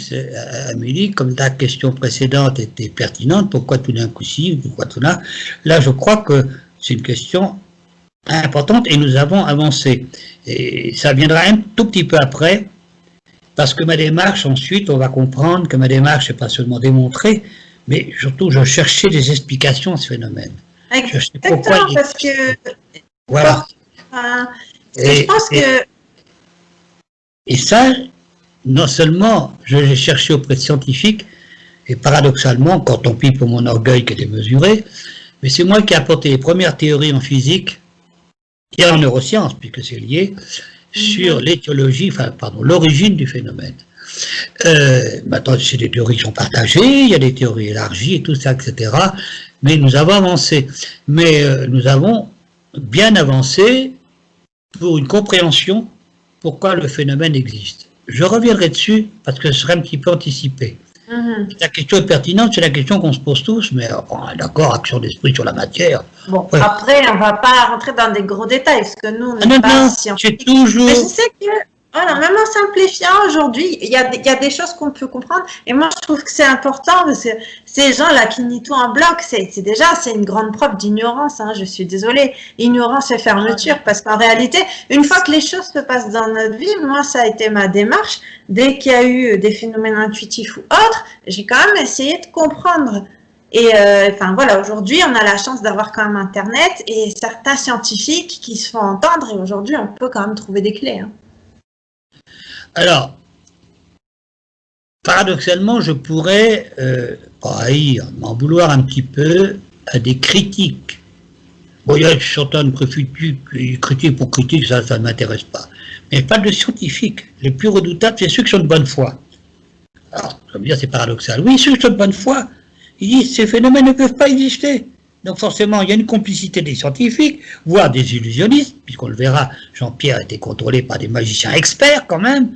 Amélie, comme ta question précédente était pertinente, pourquoi tout d'un coup si, pourquoi tout là? Là, je crois que c'est une question importante et nous avons avancé. Et ça viendra un tout petit peu après, parce que ma démarche, ensuite, on va comprendre que ma démarche n'est pas seulement démontrer, mais surtout, je cherchais des explications à ce phénomène. Je cherchais pourquoi Exactement, parce que, voilà. parce que je pense que... Et ça, non seulement je l'ai cherché auprès de scientifiques, et paradoxalement, quand on prie pour mon orgueil qui est démesuré, mais c'est moi qui ai apporté les premières théories en physique et en neurosciences, puisque c'est lié, sur l'étiologie, enfin, pardon, l'origine du phénomène. Maintenant, c'est des théories qui sont partagées, il y a des théories élargies et tout ça, etc. Mais nous avons avancé. Mais nous avons bien avancé pour une compréhension pourquoi le phénomène existe. Je reviendrai dessus parce que ce serait un petit peu anticipé. La question est pertinente, c'est la question qu'on se pose tous, mais bon, d'accord, action d'esprit sur la matière. Bon, ouais. Après, on ne va pas rentrer dans des gros détails, parce que nous, on n'est pas scientifiques. Toujours... Mais je sais que, voilà, même en simplifiant aujourd'hui, il y a des choses qu'on peut comprendre, et moi, je trouve que c'est important, parce que ces gens-là qui nient tout en bloc, c'est une grande preuve d'ignorance, hein, je suis désolée, ignorance et fermeture, parce qu'en réalité, une fois que les choses se passent dans notre vie, moi, ça a été ma démarche, dès qu'il y a eu des phénomènes intuitifs ou autres, j'ai quand même essayé de comprendre. Et enfin voilà, aujourd'hui, on a la chance d'avoir quand même Internet et certains scientifiques qui se font entendre, et aujourd'hui, on peut quand même trouver des clés. Hein. Alors, paradoxalement, je pourrais m'en vouloir un petit peu à des critiques. Bon, il y a certaines critiques pour critiques, ça ne m'intéresse pas. Mais pas de scientifiques. Les plus redoutables, c'est ceux qui sont de bonne foi. Alors, ça veut dire c'est paradoxal. Oui, ceux qui sont de bonne foi, ils disent ces phénomènes ne peuvent pas exister. Donc forcément, il y a une complicité des scientifiques, voire des illusionnistes, puisqu'on le verra, Jean-Pierre a été contrôlé par des magiciens experts quand même,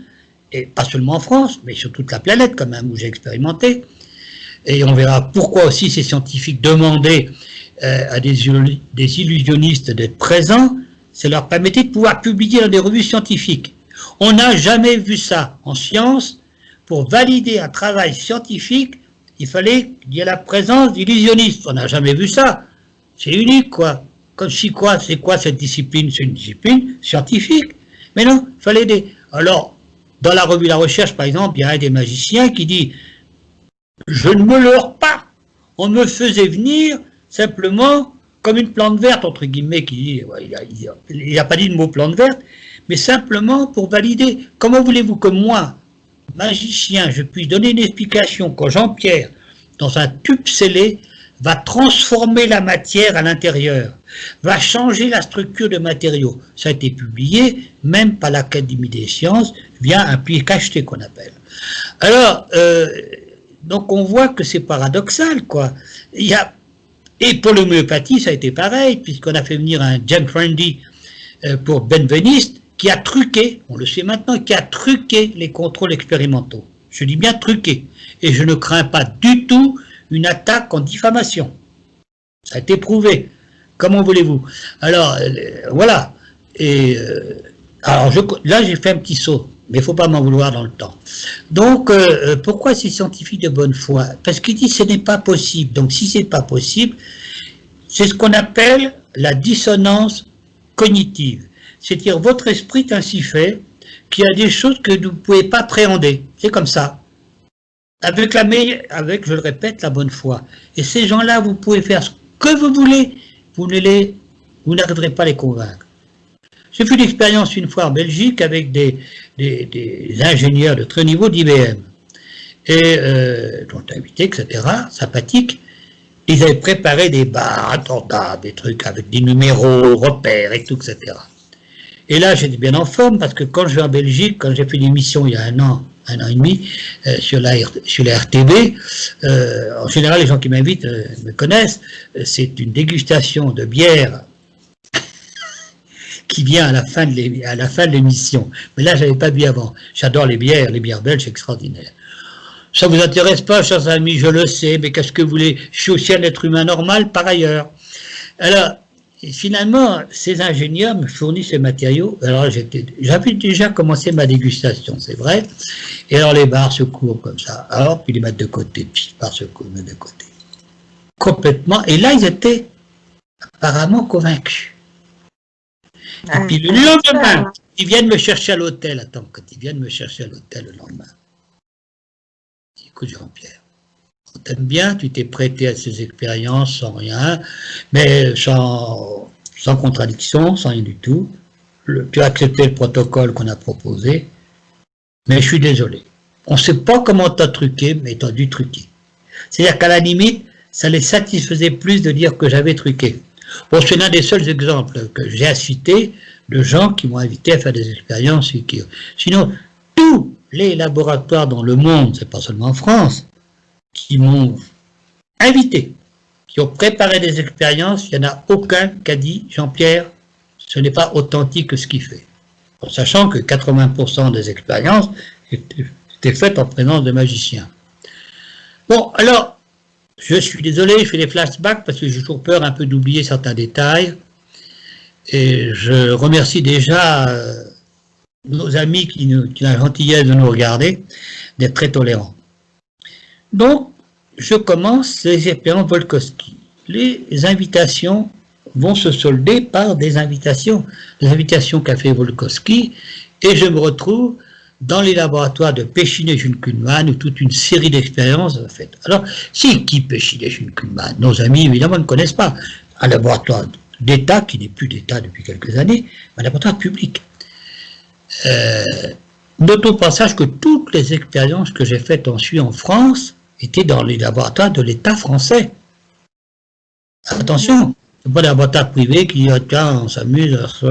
et pas seulement en France, mais sur toute la planète quand même, où j'ai expérimenté. Et on verra pourquoi aussi ces scientifiques demandaient à des illusionnistes d'être présents, ça leur permettait de pouvoir publier dans des revues scientifiques. On n'a jamais vu ça en science. Pour valider un travail scientifique, il fallait qu'il y ait la présence d'illusionnistes. On n'a jamais vu ça. C'est unique, quoi. Comme si quoi, c'est quoi cette discipline? C'est une discipline scientifique. Mais non, il fallait des... Alors, dans la revue La Recherche, par exemple, il y a un des magiciens qui dit « Je ne me leurre pas. On me faisait venir simplement comme une plante verte, entre guillemets, qui dit... Ouais, il n'a pas dit le mot plante verte, mais simplement pour valider. Comment voulez-vous que moi, magicien, je puisse donner une explication quand Jean-Pierre, dans un tube scellé, va transformer la matière à l'intérieur, va changer la structure de matériaux. Ça a été publié, même par l'Académie des sciences, via un puits cacheté qu'on appelle. Alors, donc on voit que c'est paradoxal, quoi. Et pour l'homéopathie, ça a été pareil, puisqu'on a fait venir un James Randi pour Benveniste, qui a truqué, on le sait maintenant, qui a truqué les contrôles expérimentaux. Je dis bien truqué. Et je ne crains pas du tout une attaque en diffamation. Ça a été prouvé. Comment voulez-vous? Alors, voilà. Et alors, là, j'ai fait un petit saut, mais il ne faut pas m'en vouloir dans le temps. Donc, pourquoi ces scientifiques de bonne foi? Parce qu'ils disent que ce n'est pas possible. Donc, si ce n'est pas possible, c'est ce qu'on appelle la dissonance cognitive. C'est-à-dire votre esprit est ainsi fait qu'il y a des choses que vous ne pouvez pas appréhender. C'est comme ça. Avec, je le répète, la bonne foi. Et ces gens-là, vous pouvez faire ce que vous voulez, vous n'arriverez pas à les convaincre. J'ai fait l'expérience une fois en Belgique avec des ingénieurs de très haut niveau d'IBM. Et dont invité, etc., sympathiques. Ils avaient préparé des barres, attentats, des trucs avec des numéros, repères et tout, etc. Et là, j'étais bien en forme parce que quand je vais en Belgique, quand j'ai fait une émission il y a un an et demi, sur la RTB, en général, les gens qui m'invitent me connaissent, c'est une dégustation de bière qui vient à la fin de l'émission. Mais là, je n'avais pas bu avant. J'adore les bières belges, extraordinaires. Ça ne vous intéresse pas, chers amis, je le sais, mais qu'est-ce que vous voulez? Je suis aussi un être humain normal, par ailleurs. Alors, et finalement, ces ingénieurs me fournissent ces matériaux. Alors, j'avais déjà commencé ma dégustation, c'est vrai. Et alors, les barres se courent comme ça. Alors, puis ils les mettent de côté. Puis les barres se courent, ils les mettent de côté. Complètement. Et là, ils étaient apparemment convaincus. Et puis le lendemain, ils viennent me chercher à l'hôtel. Attends, quand ils viennent me chercher à l'hôtel le lendemain, écoute Jean-Pierre, On t'aime bien, tu t'es prêté à ces expériences sans rien, mais sans contradiction, sans rien du tout. Tu as accepté le protocole qu'on a proposé, mais je suis désolé. On ne sait pas comment tu as truqué, mais tu as dû truquer. C'est-à-dire qu'à la limite, ça les satisfaisait plus de dire que j'avais truqué. Bon, c'est l'un des seuls exemples que j'ai à citer de gens qui m'ont invité à faire des expériences. Sinon, tous les laboratoires dans le monde, c'est pas seulement en France, qui m'ont invité, qui ont préparé des expériences, il n'y en a aucun qui a dit « Jean-Pierre, ce n'est pas authentique que ce qu'il fait ». En sachant que 80% des expériences étaient faites en présence de magiciens. Bon, alors, je suis désolé, je fais des flashbacks parce que j'ai toujours peur un peu d'oublier certains détails. Et je remercie déjà nos amis qui ont la gentillesse de nous regarder, d'être très tolérants. Donc, je commence les expériences Volkovsky. Les invitations vont se solder par des invitations qu'a fait Volkovsky, et je me retrouve dans les laboratoires de Péchiné Jules-Kuhlmann où toute une série d'expériences est faite. Alors, c'est qui Péchiné Jules-Kuhlmann? Nos amis, évidemment, ne connaissent pas. Un laboratoire d'État, qui n'est plus d'État depuis quelques années, un laboratoire public. Notons au passage que toutes les expériences que j'ai faites ensuite en France étaient dans les laboratoires de l'État français. Attention, c'est pas des laboratoires privés qui disent tiens, on s'amuse à se.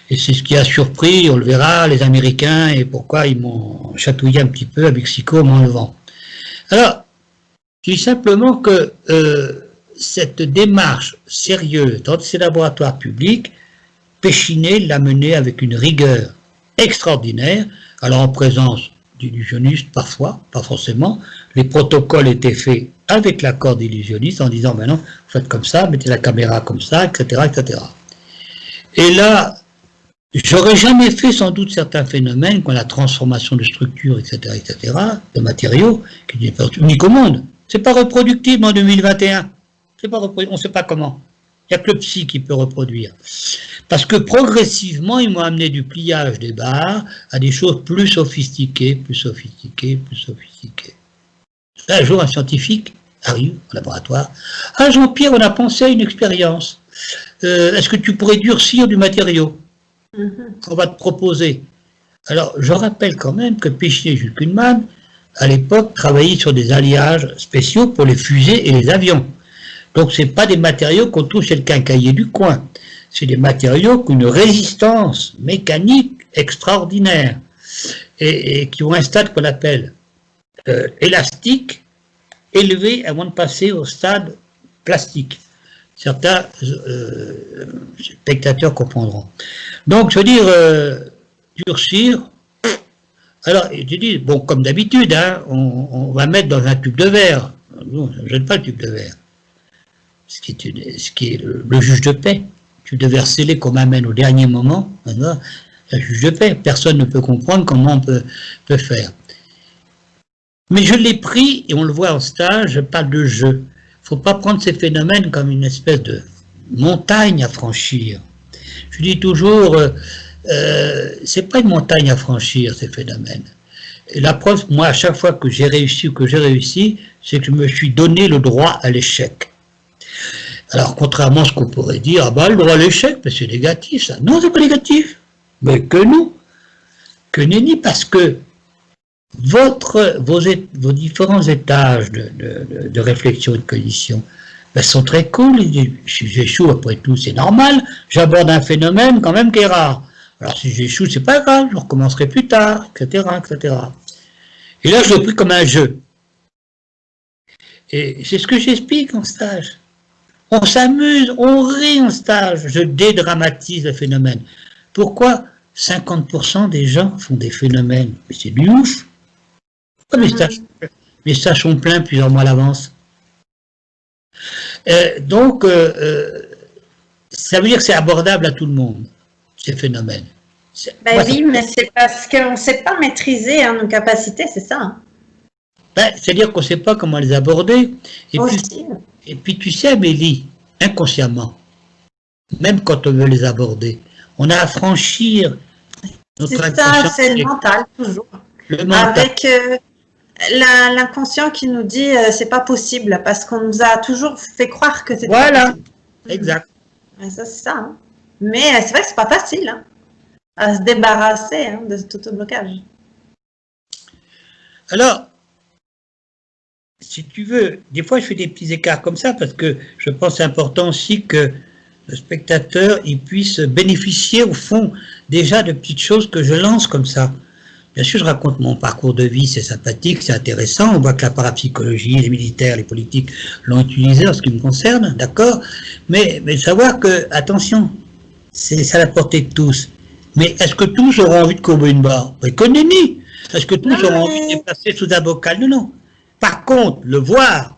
Et c'est ce qui a surpris, on le verra, les Américains et pourquoi ils m'ont chatouillé un petit peu à Mexico en m'enlevant. Alors, je dis simplement que cette démarche sérieuse dans ces laboratoires publics, Péchiné l'a menée avec une rigueur extraordinaire, alors en présence d'illusionnistes parfois, pas forcément. Les protocoles étaient faits avec l'accord d'illusionnistes en disant ben non, vous faites comme ça, mettez la caméra comme ça, etc. etc. Et là, j'aurais jamais fait sans doute certains phénomènes comme la transformation de structures, etc., etc., de matériaux, qui n'est pas unique au monde. C'est pas reproductible en 2021. C'est pas on ne sait pas comment. Il n'y a que le psy qui peut reproduire. Parce que progressivement, ils m'ont amené du pliage des barres à des choses plus sophistiquées, plus sophistiquées, plus sophistiquées. Un jour, un scientifique arrive au laboratoire. Ah, Jean-Pierre, on a pensé à une expérience. Est-ce que tu pourrais durcir du matériau qu'on va te proposer? Alors, je rappelle quand même que Péchiné Jules-Kuhlmann, à l'époque, travaillait sur des alliages spéciaux pour les fusées et les avions. Donc, ce n'est pas des matériaux qu'on trouve chez le quincaillier du coin. C'est des matériaux qui ont une résistance mécanique extraordinaire et qui ont un stade qu'on appelle élastique, élevé avant de passer au stade plastique. Certains spectateurs comprendront. Donc, je veux dire, durcir. Alors, je dis, bon, comme d'habitude, hein, on va mettre dans un tube de verre. Non, je ne jette pas le tube de verre. Ce qui est le juge de paix. Tu devais sceller qu'on m'amène au dernier moment, un juge de paix. Personne ne peut comprendre comment on peut faire. Mais je l'ai pris, et on le voit en stage, je parle de jeu. Il ne faut pas prendre ces phénomènes comme une espèce de montagne à franchir. Je dis toujours, c'est pas une montagne à franchir, ces phénomènes. Et la preuve, moi, à chaque fois que j'ai réussi ou que j'ai réussi, c'est que je me suis donné le droit à l'échec. Alors, contrairement à ce qu'on pourrait dire, ah bah, le droit à l'échec, c'est négatif, ça. Non, c'est pas négatif. Mais que nous, que nenni, parce que vos différents étages de réflexion et de cognition ben, sont très cool. Si j'échoue, après tout, c'est normal. J'aborde un phénomène quand même qui est rare. Alors, si j'échoue, c'est pas grave, je recommencerai plus tard, etc., etc. Et là, je l'ai pris comme un jeu. Et c'est ce que j'explique en stage. On s'amuse, on rit en stage. Je dédramatise le phénomène. Pourquoi 50% des gens font des phénomènes? Mais c'est du ouf. Mes stages sont pleins plusieurs mois à l'avance. Donc, ça veut dire que c'est abordable à tout le monde, ces phénomènes. Ben oui, mais c'est parce qu'on ne sait pas maîtriser nos capacités, c'est ça. Hein. Ben, c'est-à-dire qu'on ne sait pas comment les aborder. Et puis, tu sais, Amélie, inconsciemment, même quand on veut les aborder, on a à franchir notre inconscient. C'est ça, c'est le mental, toujours. Le mental. Avec l'inconscient qui nous dit c'est pas possible parce qu'on nous a toujours fait croire que c'était pas Voilà, possible. exact. Ouais, ça, c'est ça. Hein. Mais c'est vrai que c'est pas facile hein, à se débarrasser hein, de cet autoblocage. Alors, si tu veux, des fois je fais des petits écarts comme ça parce que je pense c'est important aussi que le spectateur il puisse bénéficier au fond déjà de petites choses que je lance comme ça. Bien sûr, je raconte mon parcours de vie, c'est sympathique, c'est intéressant. On voit que la parapsychologie, les militaires, les politiques l'ont utilisé en ce qui me concerne, d'accord. Mais savoir que, attention, c'est à la portée de tous. Mais est-ce que tous auront envie de courber une barre? Que nenni. Est-ce que tous auront envie de passer sous un bocal? Non, non. Par contre, le voir,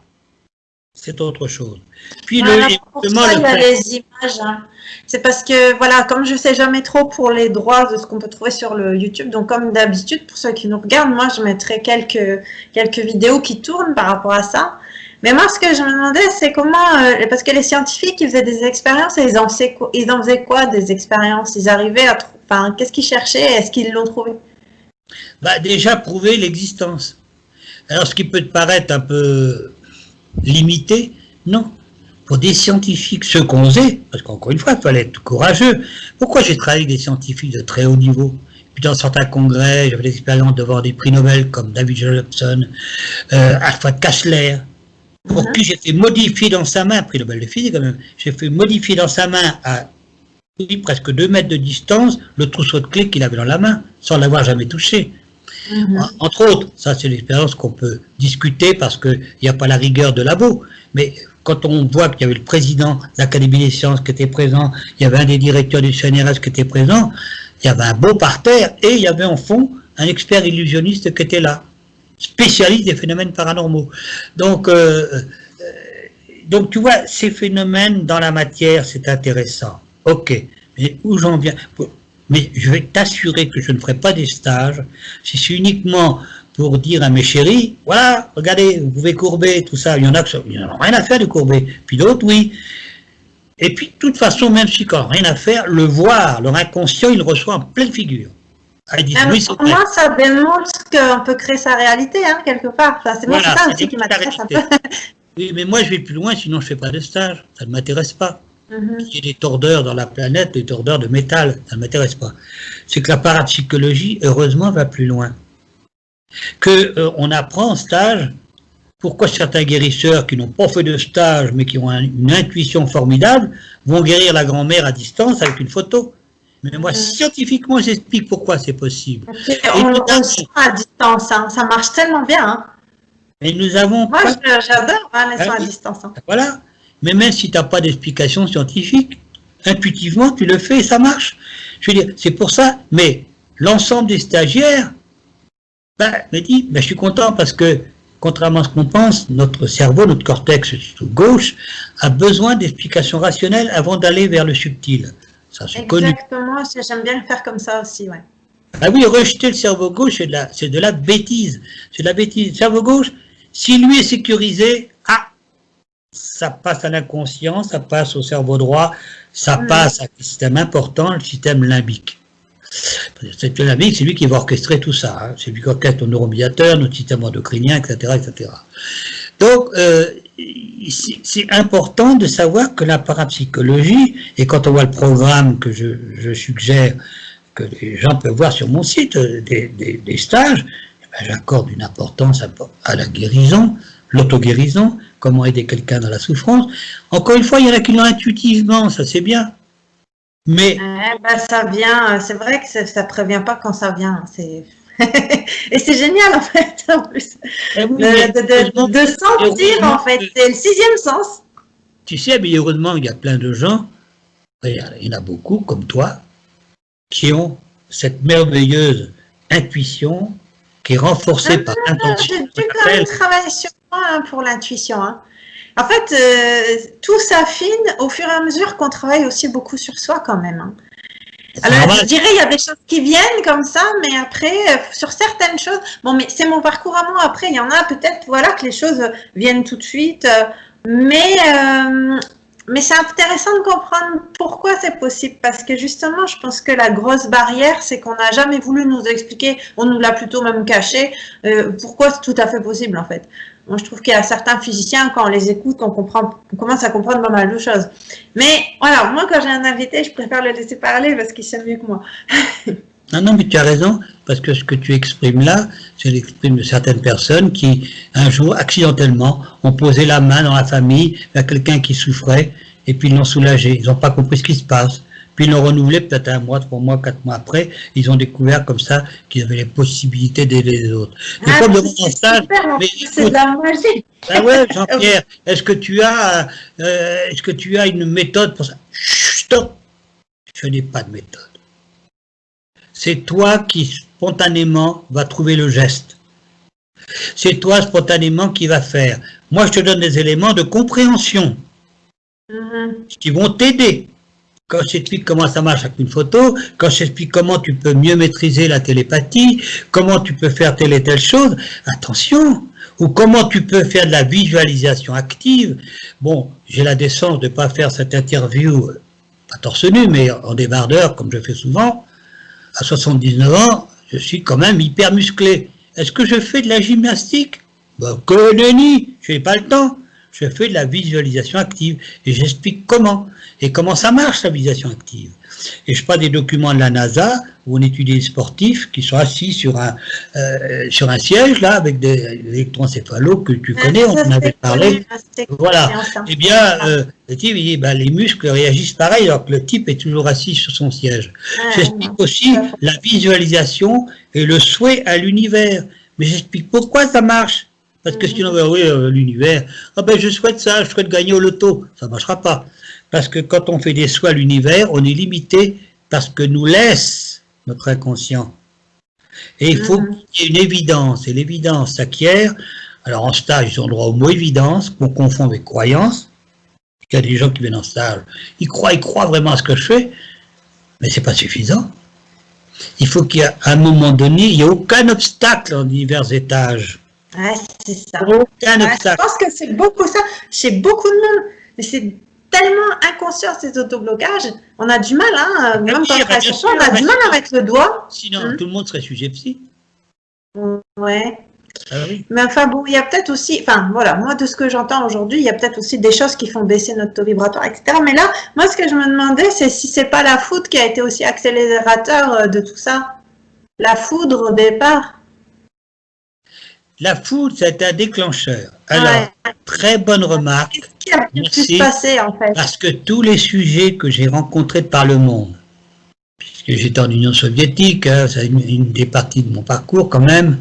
c'est autre chose. Puis voilà, pour ça, il y a les images. Hein. C'est parce que, voilà, comme je ne sais jamais trop pour les droits de ce qu'on peut trouver sur le YouTube, donc comme d'habitude, pour ceux qui nous regardent, moi, je mettrai quelques vidéos qui tournent par rapport à ça. Mais moi, ce que je me demandais, c'est comment, parce que les scientifiques, ils faisaient des expériences et ils en faisaient quoi des expériences? Ils arrivaient à trouver, enfin, qu'est-ce qu'ils cherchaient? Est-ce qu'ils l'ont trouvé? Bah, déjà, prouver l'existence. Alors, ce qui peut te paraître un peu limité, non. Pour des scientifiques, ceux qu'on faisait, parce qu'encore une fois, il fallait être courageux. Pourquoi j'ai travaillé avec des scientifiques de très haut niveau? Puis dans certains congrès, j'avais l'expérience de voir des prix Nobel comme David Jacobson, Alfred Kastler, pour qui j'ai fait modifier dans sa main, prix Nobel de physique quand même, j'ai fait modifier dans sa main à presque 2 mètres de distance le trousseau de clés qu'il avait dans la main, sans l'avoir jamais touché. Entre autres, ça c'est l'expérience qu'on peut discuter parce qu'il n'y a pas la rigueur de labo, mais quand on voit qu'il y avait le président de l'Académie des sciences qui était présent, il y avait un des directeurs du CNRS qui était présent, il y avait un beau parterre et il y avait en fond un expert illusionniste qui était là, spécialiste des phénomènes paranormaux. Donc tu vois, ces phénomènes dans la matière, c'est intéressant. Ok, mais où j'en viens? Mais je vais t'assurer que je ne ferai pas des stages si c'est uniquement pour dire à mes chéris, voilà, regardez, vous pouvez courber, tout ça. Il y en a qui n'en ont rien à faire de courber, puis d'autres, oui. Et puis, de toute façon, même si quand rien à faire, le voir, leur inconscient, il le reçoit en pleine figure. Oui, pour moi, ça démontre qu'on peut créer sa réalité, hein, quelque part. Enfin, c'est voilà, ça aussi qui m'intéresse un peu. Oui, mais moi, je vais plus loin, sinon je ne fais pas de stage. Ça ne m'intéresse pas. Il y a des tordeurs dans la planète, des tordeurs de métal, ça ne m'intéresse pas. C'est que la parapsychologie, heureusement, va plus loin. On apprend en stage pourquoi certains guérisseurs qui n'ont pas fait de stage, mais qui ont une intuition formidable, vont guérir la grand-mère à distance avec une photo. Mais moi, scientifiquement, j'explique pourquoi c'est possible. On le sent à distance, hein. Ça marche tellement bien. Hein. Et nous avons... Moi, j'adore les soins à distance. Hein. Voilà. Mais même si tu n'as pas d'explication scientifique, intuitivement, tu le fais et ça marche. Je veux dire, c'est pour ça. Mais l'ensemble des stagiaires me dit, je suis content parce que, contrairement à ce qu'on pense, notre cerveau, notre cortex gauche, a besoin d'explications rationnelles avant d'aller vers le subtil. Ça, c'est connu. Exactement, j'aime bien le faire comme ça aussi, ouais. Ah oui, rejeter le cerveau gauche, c'est de la bêtise. C'est de la bêtise. Le cerveau gauche, si lui est sécurisé, ça passe à l'inconscient, ça passe au cerveau droit, ça passe à un système important, le système limbique. Le système limbique, c'est lui qui va orchestrer tout ça. Hein. C'est lui qui orchestre nos neuromédiateurs, notre système endocrinien, etc., etc. Donc, c'est important de savoir que la parapsychologie, et quand on voit le programme que je suggère, que les gens peuvent voir sur mon site, des stages, j'accorde une importance à la guérison, l'auto-guérison, comment aider quelqu'un dans la souffrance. Encore une fois, il y en a qui l'ont intuitivement, ça c'est bien. Mais ça vient, c'est vrai que ça ne prévient pas quand ça vient. Et c'est génial en fait, en plus. De sentir en fait, c'est le 6e sens. Tu sais, mais heureusement, il y a plein de gens, il y en a beaucoup comme toi, qui ont cette merveilleuse intuition qui est renforcée par l'intention. J'ai dû quand même travailler sur moi pour l'intuition. Hein. En fait, tout s'affine au fur et à mesure qu'on travaille aussi beaucoup sur soi quand même. Hein. Alors, je dirais, il y a des choses qui viennent comme ça, mais après, sur certaines choses, bon, mais c'est mon parcours à moi. Après, il y en a peut-être, voilà, que les choses viennent tout de suite, mais mais c'est intéressant de comprendre pourquoi c'est possible, parce que justement, je pense que la grosse barrière, c'est qu'on n'a jamais voulu nous expliquer, on nous l'a plutôt même caché, pourquoi c'est tout à fait possible en fait. Moi, je trouve qu'il y a certains physiciens, quand on les écoute, on commence à comprendre pas mal de choses. Mais voilà, moi, quand j'ai un invité, je préfère le laisser parler parce qu'il sait mieux que moi. Non, non, mais tu as raison, parce que ce que tu exprimes là, c'est l'exprime de certaines personnes qui, un jour, accidentellement, ont posé la main dans la famille vers quelqu'un qui souffrait, et puis ils l'ont soulagé. Ils n'ont pas compris ce qui se passe. Puis ils l'ont renouvelé peut-être 1 mois, 3 mois, 4 mois après. Ils ont découvert comme ça qu'ils avaient les possibilités d'aider les autres. Mais comme de mon stage, c'est de la magie. Ben ouais, Jean-Pierre, est-ce que tu as une méthode pour ça? Chut, stop. Je n'ai pas de méthode. C'est toi qui spontanément va trouver le geste. C'est toi spontanément qui va faire. Moi, je te donne des éléments de compréhension qui vont t'aider. Quand je t'explique comment ça marche avec une photo, quand je t'explique comment tu peux mieux maîtriser la télépathie, comment tu peux faire telle et telle chose, attention, ou comment tu peux faire de la visualisation active. Bon, j'ai la décence de ne pas faire cette interview, pas torse nu, mais en débardeur, comme je fais souvent. À 79 ans, je suis quand même hyper musclé. Est-ce que je fais de la gymnastique? Ben, que nenni, je n'ai pas le temps. Je fais de la visualisation active et j'explique comment. Et comment ça marche, la visualisation active. Et je prends des documents de la NASA où on étudie les sportifs qui sont assis sur un siège, là, avec des électroencéphalos que tu connais, on en avait parlé. Voilà. Eh bien, le type, il dit, ben, les muscles réagissent pareil alors que le type est toujours assis sur son siège. J'explique aussi la visualisation et le souhait à l'univers. Mais j'explique pourquoi ça marche. Parce que sinon, oui, l'univers, ah ben, je souhaite ça, je souhaite gagner au loto. Ça ne marchera pas. Parce que quand on fait des souhaits à l'univers, on est limité parce que nous laisse notre inconscient. Et il faut qu'il y ait une évidence. Et l'évidence s'acquiert. Alors en stage, ils ont droit au mot évidence, qu'on confond avec croyance. Il y a des gens qui viennent en stage, ils croient vraiment à ce que je fais, mais c'est pas suffisant. Il faut qu'il y ait, à un moment donné, il n'y ait aucun obstacle en divers étages. Ouais, c'est ça. Aucun obstacle. Je pense que c'est beaucoup ça. Chez beaucoup de monde, mais c'est tellement inconscient ces autoblocages, on a du mal, hein, même quand on fait on a du mal à mettre le doigt. Sinon, tout le monde serait sujet psy. Ouais. Ah oui. Mais enfin bon, il y a peut-être aussi, enfin voilà, moi de ce que j'entends aujourd'hui, il y a peut-être aussi des choses qui font baisser notre taux vibratoire, etc. Mais là, moi ce que je me demandais, c'est si c'est pas la foudre qui a été aussi accélérateur de tout ça. La foudre au départ. La foudre, c'est un déclencheur. Alors, très bonne remarque. Qu'est-ce qui a pu se passer, en fait? Parce que tous les sujets que j'ai rencontrés de par le monde, puisque j'étais en Union soviétique, hein, c'est une des parties de mon parcours quand même,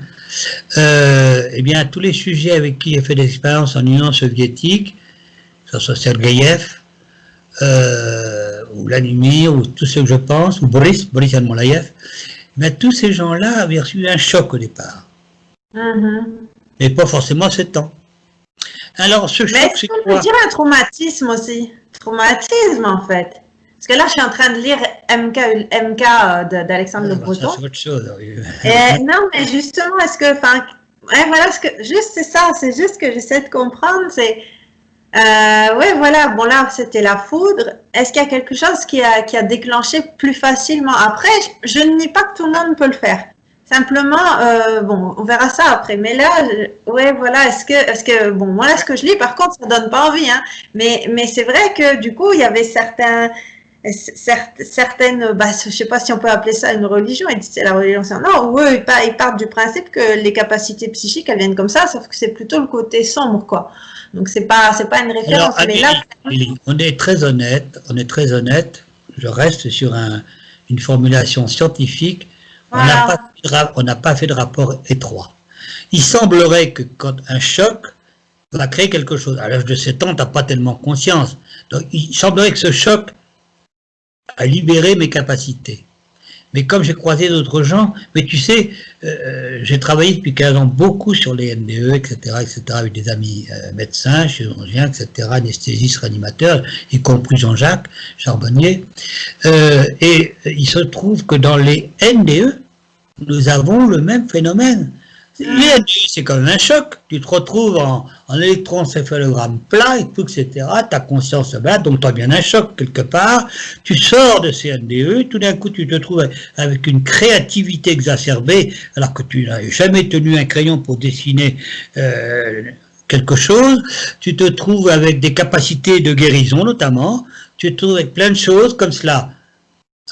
eh bien, tous les sujets avec qui j'ai fait des expériences en Union soviétique, que ce soit Sergeyev, ou Vladimir, ou tous ceux que je pense, ou Boris Almolayev, mais tous ces gens-là avaient reçu un choc au départ. Mais pas forcément 7 ans. Alors, ce choc, c'est quoi? On peut dire un traumatisme aussi. Traumatisme, en fait. Parce que là, je suis en train de lire MK d'Alexandre Le Breton. Ça, c'est autre chose. Oui. Non, mais justement, est-ce que... Ouais, voilà, juste c'est ça, c'est juste que j'essaie de comprendre, c'est... ouais, voilà, bon là, c'était la foudre. Est-ce qu'il y a quelque chose qui a déclenché plus facilement? Après, je ne nie pas que tout le monde peut le faire. Simplement, bon, on verra ça après. Mais là, ouais, voilà, est-ce que, bon, moi là, ce que je lis, par contre, ça donne pas envie, hein. Mais c'est vrai que du coup, il y avait certaines, bah, je sais pas si on peut appeler ça une religion. Ils disent c'est la religion, non, eux, ils partent du principe que les capacités psychiques, elles viennent comme ça, sauf que c'est plutôt le côté sombre, quoi. Donc c'est pas une référence. Alors, mais là, on est très honnête. Je reste sur une formulation scientifique. voilà. On n'a pas fait de rapport étroit. Il semblerait que quand un choc va créer quelque chose, à l'âge de 7 ans, tu n'as pas tellement conscience. Donc, il semblerait que ce choc a libéré mes capacités. Mais comme j'ai croisé d'autres gens, mais tu sais, j'ai travaillé depuis 15 ans beaucoup sur les NDE, etc., avec des amis médecins, chirurgiens, etc., anesthésistes, réanimateurs, y compris Jean-Jacques Charbonnier. Et il se trouve que dans les NDE, nous avons le même phénomène. L'INDE, c'est quand même un choc. Tu te retrouves en électroencéphalogramme plat et tout, etc. Ta conscience se bat, donc tu as bien un choc quelque part. Tu sors de ces NDE, tout d'un coup tu te trouves avec une créativité exacerbée, alors que tu n'as jamais tenu un crayon pour dessiner quelque chose. Tu te trouves avec des capacités de guérison notamment. Tu te trouves avec plein de choses comme cela.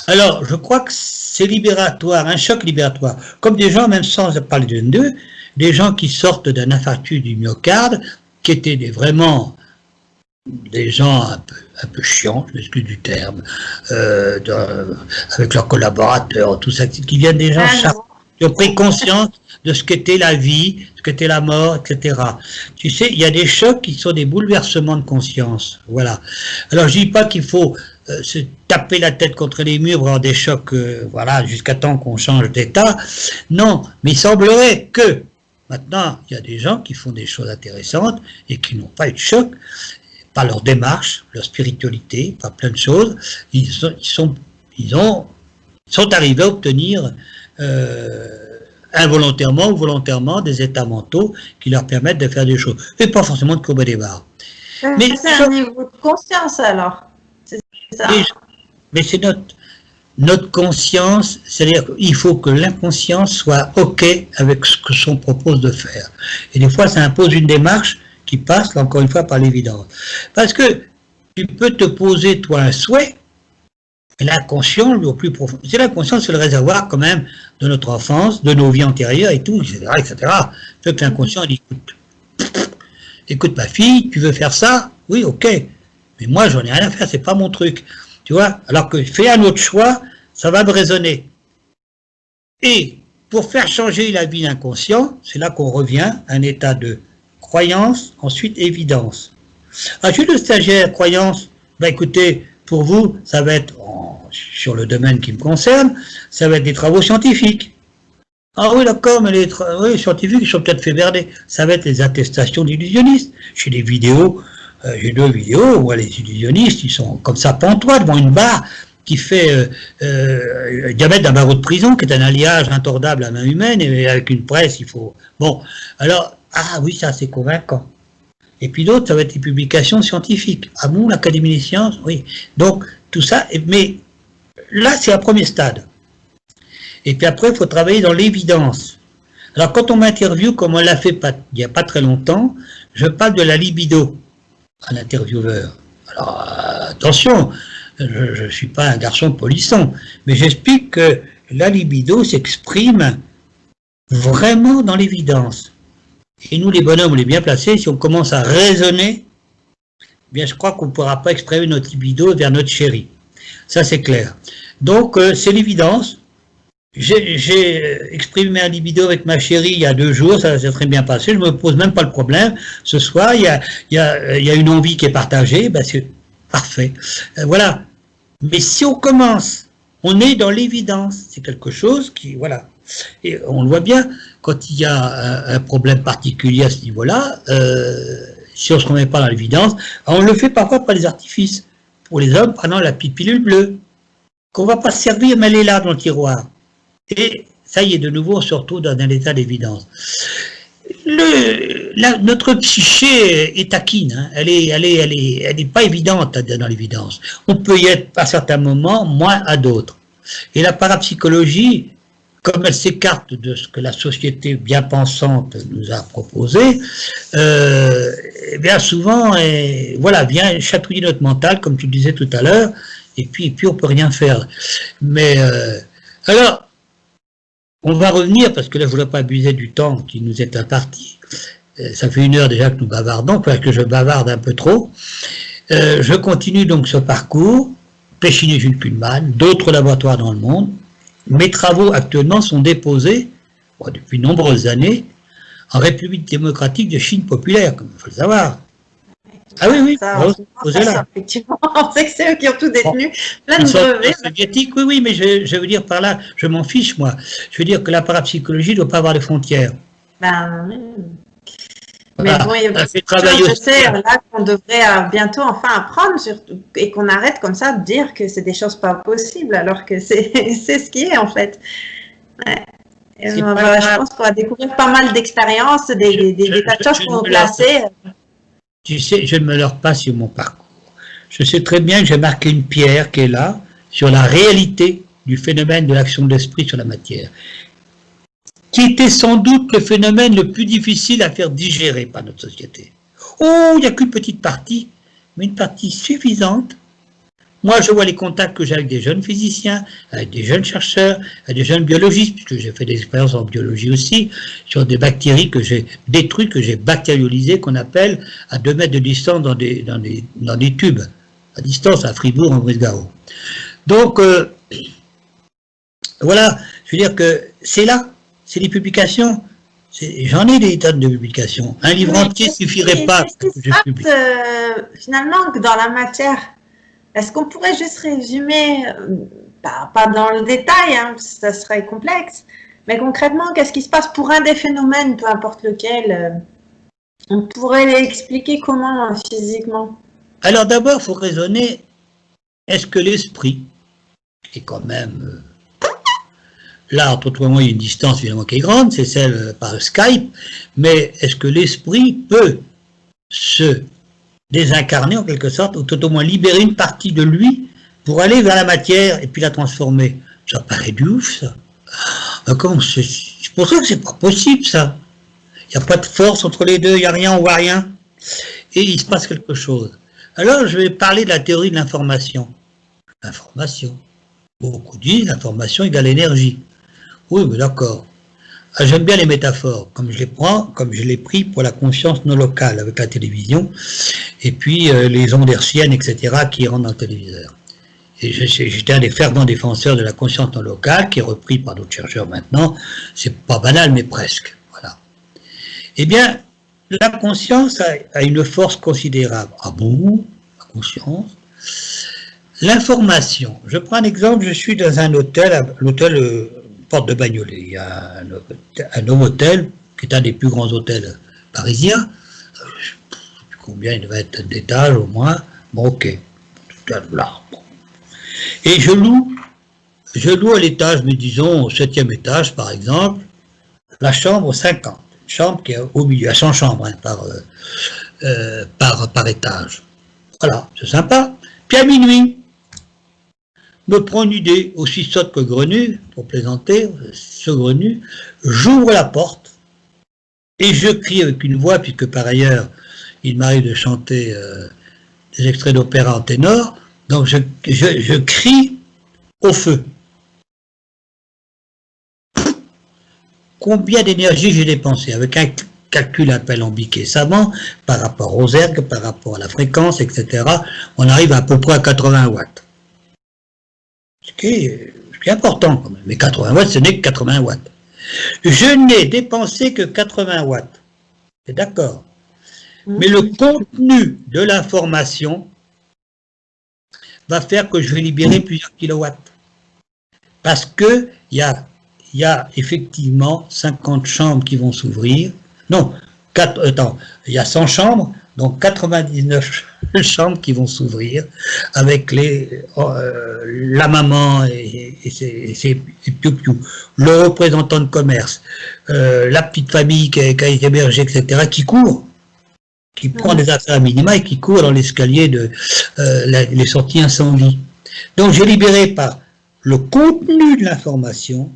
Alors, je crois que c'est libératoire, un choc libératoire. Comme des gens, même sans parler de N2, des gens qui sortent d'un infarctus du myocarde, qui étaient vraiment des gens un peu chiants, je m'excuse du terme, avec leurs collaborateurs, tout ça, qui viennent des gens qui ont pris conscience de ce qu'était la vie, ce qu'était la mort, etc. Tu sais, il y a des chocs qui sont des bouleversements de conscience. Voilà. Alors, je dis pas qu'il faut se taper la tête contre les murs, avoir des chocs, voilà, jusqu'à temps qu'on change d'état. Non, mais il semblerait que, maintenant, il y a des gens qui font des choses intéressantes et qui n'ont pas eu de choc, par leur démarche, leur spiritualité, par plein de choses, ils sont arrivés à obtenir involontairement ou volontairement des états mentaux qui leur permettent de faire des choses, et pas forcément de courber des barres. Mais c'est un niveau de conscience alors. Ça. Mais c'est notre conscience, c'est-à-dire qu'il faut que l'inconscience soit OK avec ce que son propose de faire. Et des fois, ça impose une démarche qui passe, là, encore une fois, par l'évidence. Parce que tu peux te poser, toi, un souhait, et l'inconscient, lui, au plus profond, c'est l'inconscient, c'est le réservoir, quand même, de notre enfance, de nos vies antérieures et tout, etc., etc. Tu veux que l'inconscient dit, écoute, ma fille, tu veux faire ça? Oui, OK. Mais moi, j'en ai rien à faire, c'est pas mon truc. Tu vois? Alors que fais un autre choix, ça va me résonner. Et pour faire changer la vie inconscient, c'est là qu'on revient à un état de croyance, ensuite évidence. Ensuite, le stagiaire, croyance, ben écoutez, pour vous, ça va être, sur le domaine qui me concerne, ça va être des travaux scientifiques. Ah oui, d'accord, mais les scientifiques, ils sont peut-être fait merder. Ça va être les attestations d'illusionnistes. J'ai des vidéos, j'ai 2 vidéos où les illusionnistes, ils sont comme ça pantois devant une barre qui fait le diamètre d'un barreau de prison, qui est un alliage intordable à main humaine, et avec une presse, il faut... Bon, alors, ah oui, ça c'est convaincant. Et puis d'autres, ça va être des publications scientifiques. Ah bon, l'Académie des sciences, oui. Donc, tout ça, mais là, c'est un premier stade. Et puis après, il faut travailler dans l'évidence. Alors, quand on m'interviewe, comme on l'a fait il n'y a pas très longtemps, je parle de la libido à l'intervieweur. Alors, attention, je ne suis pas un garçon polisson, mais j'explique que la libido s'exprime vraiment dans l'évidence. Et nous, les bonhommes, on est bien placés, si on commence à raisonner, eh bien, je crois qu'on ne pourra pas exprimer notre libido vers notre chérie. Ça, c'est clair. Donc, c'est l'évidence. J'ai exprimé un libido avec ma chérie il y a 2 jours, ça s'est très bien passé, je ne me pose même pas le problème. Ce soir, il y a une envie qui est partagée, ben c'est parfait. Voilà. Mais si on commence, on est dans l'évidence, c'est quelque chose qui, voilà. Et on le voit bien, quand il y a un problème particulier à ce niveau-là, si on ne se remet pas dans l'évidence, on le fait parfois par les artifices. Pour les hommes, prenant la petite pilule bleue, qu'on ne va pas se servir, mais elle est là dans le tiroir. Et ça y est, de nouveau, on se retrouve dans un état d'évidence. Notre psyché est taquine, hein. Elle est pas évidente dans l'évidence. On peut y être à certains moments, moins à d'autres. Et la parapsychologie, comme elle s'écarte de ce que la société bien pensante nous a proposé, bien souvent, voilà, vient chatouiller notre mental, comme tu le disais tout à l'heure, et puis on peut rien faire. Mais alors, on va revenir, parce que là, je ne voudrais pas abuser du temps qui nous est imparti. Ça fait 1 heure déjà que nous bavardons, parce que je bavarde un peu trop. Je continue donc ce parcours, Péchiné Jules Kuhlmann, d'autres laboratoires dans le monde. Mes travaux actuellement sont déposés, depuis de nombreuses années, en République démocratique de Chine populaire, comme il faut le savoir. Ah oui, oui, ça, effectivement, on sait que c'est eux qui ont tout détenu, plein de brevets. Soviétique, oui, mais je veux dire par là, je m'en fiche, moi. Je veux dire que la parapsychologie ne doit pas avoir de frontières. Ben, voilà. Mais bon, il y a beaucoup de choses, je sais, là, qu'on devrait bientôt enfin apprendre, surtout, et qu'on arrête comme ça de dire que c'est des choses pas possibles, alors que c'est ce qui est, en fait. Ouais. C'est pas Voilà, je grave. pense qu'on va découvrir pas mal d'expériences, des tas de choses Je qu'on ne va me leurre pas. placer. Tu sais, je ne me leurre pas sur mon parcours. Je sais très bien que j'ai marqué une pierre qui est là, sur la réalité du phénomène de l'action de l'esprit sur la matière, qui était sans doute le phénomène le plus difficile à faire digérer par notre société. Oh, il n'y a qu'une petite partie, mais une partie suffisante. Moi, je vois les contacts que j'ai avec des jeunes physiciens, avec des jeunes chercheurs, avec des jeunes biologistes, puisque j'ai fait des expériences en biologie aussi, sur des bactéries que j'ai détruites, que j'ai bactérialisées, qu'on appelle à 2 mètres de distance dans des tubes, à distance, à Fribourg, en Brisgau. Donc, voilà, je veux dire que c'est là, c'est les publications. J'en ai des tonnes de publications. Un livre Mais entier ne suffirait pas qu'est-ce qui que se je publie. passe finalement que dans la matière? Est-ce qu'on pourrait juste résumer, pas dans le détail, hein, ça serait complexe, mais concrètement, qu'est-ce qui se passe pour un des phénomènes, peu importe lequel, on pourrait l'expliquer comment physiquement? Alors d'abord, il faut raisonner, est-ce que l'esprit, qui est quand même... là, entre toi et moi, il y a une distance évidemment qui est grande, c'est celle par Skype, mais est-ce que l'esprit peut se désincarner en quelque sorte, ou tout au moins libérer une partie de lui pour aller vers la matière et puis la transformer? Ça paraît du ouf, ça. C'est pour ça que c'est pas possible, ça. Il n'y a pas de force entre les deux, il n'y a rien, on voit rien. Et il se passe quelque chose. Alors, je vais parler de la théorie de l'information. L'information. Beaucoup disent l'information égale énergie. Oui, mais d'accord. Ah, j'aime bien les métaphores, comme je les pris pour la conscience non locale avec la télévision, et puis les ondes hertziennes, etc., qui rentrent dans le téléviseur. Et j'étais un des fervents défenseurs de la conscience non locale, qui est repris par d'autres chercheurs maintenant. C'est pas banal, mais presque. Voilà. Eh bien, la conscience a une force considérable. Ah bon? La conscience? L'information. Je prends un exemple, je suis dans un hôtel, l'hôtel Porte de Bagnolet. Il y a un hôtel, qui est un des plus grands hôtels parisiens. Combien il va être d'étages au moins? Bon, ok. Là. Et je loue à l'étage, mais disons au 7e étage par exemple, la chambre 50. Une chambre qui est au milieu, à 100 chambres hein, par étage. Voilà, c'est sympa. Puis à minuit, me prend une idée aussi sotte que grenue, pour plaisanter, saugrenue, j'ouvre la porte et je crie avec une voix, puisque par ailleurs, il m'arrive de chanter des extraits d'opéra en ténor, donc je crie au feu. Combien d'énergie j'ai dépensé avec un calcul un peu alambiqué savant par rapport aux ergs, par rapport à la fréquence, etc. On arrive à peu près à 80 watts. Ce qui est important quand même. Mais 80 watts, ce n'est que 80 watts. Je n'ai dépensé que 80 watts. C'est d'accord. Mais le contenu de l'information va faire que je vais libérer plusieurs kilowatts. Parce que il y a effectivement 50 chambres qui vont s'ouvrir. Non, il y a 100 chambres, donc 99 chambres qui vont s'ouvrir avec la maman et ses piou-piou, le représentant de commerce, la petite famille qui a été hébergée, etc., qui court, qui prend des affaires à minima et qui court dans l'escalier de les sorties incendie. Donc j'ai libéré par le contenu de l'information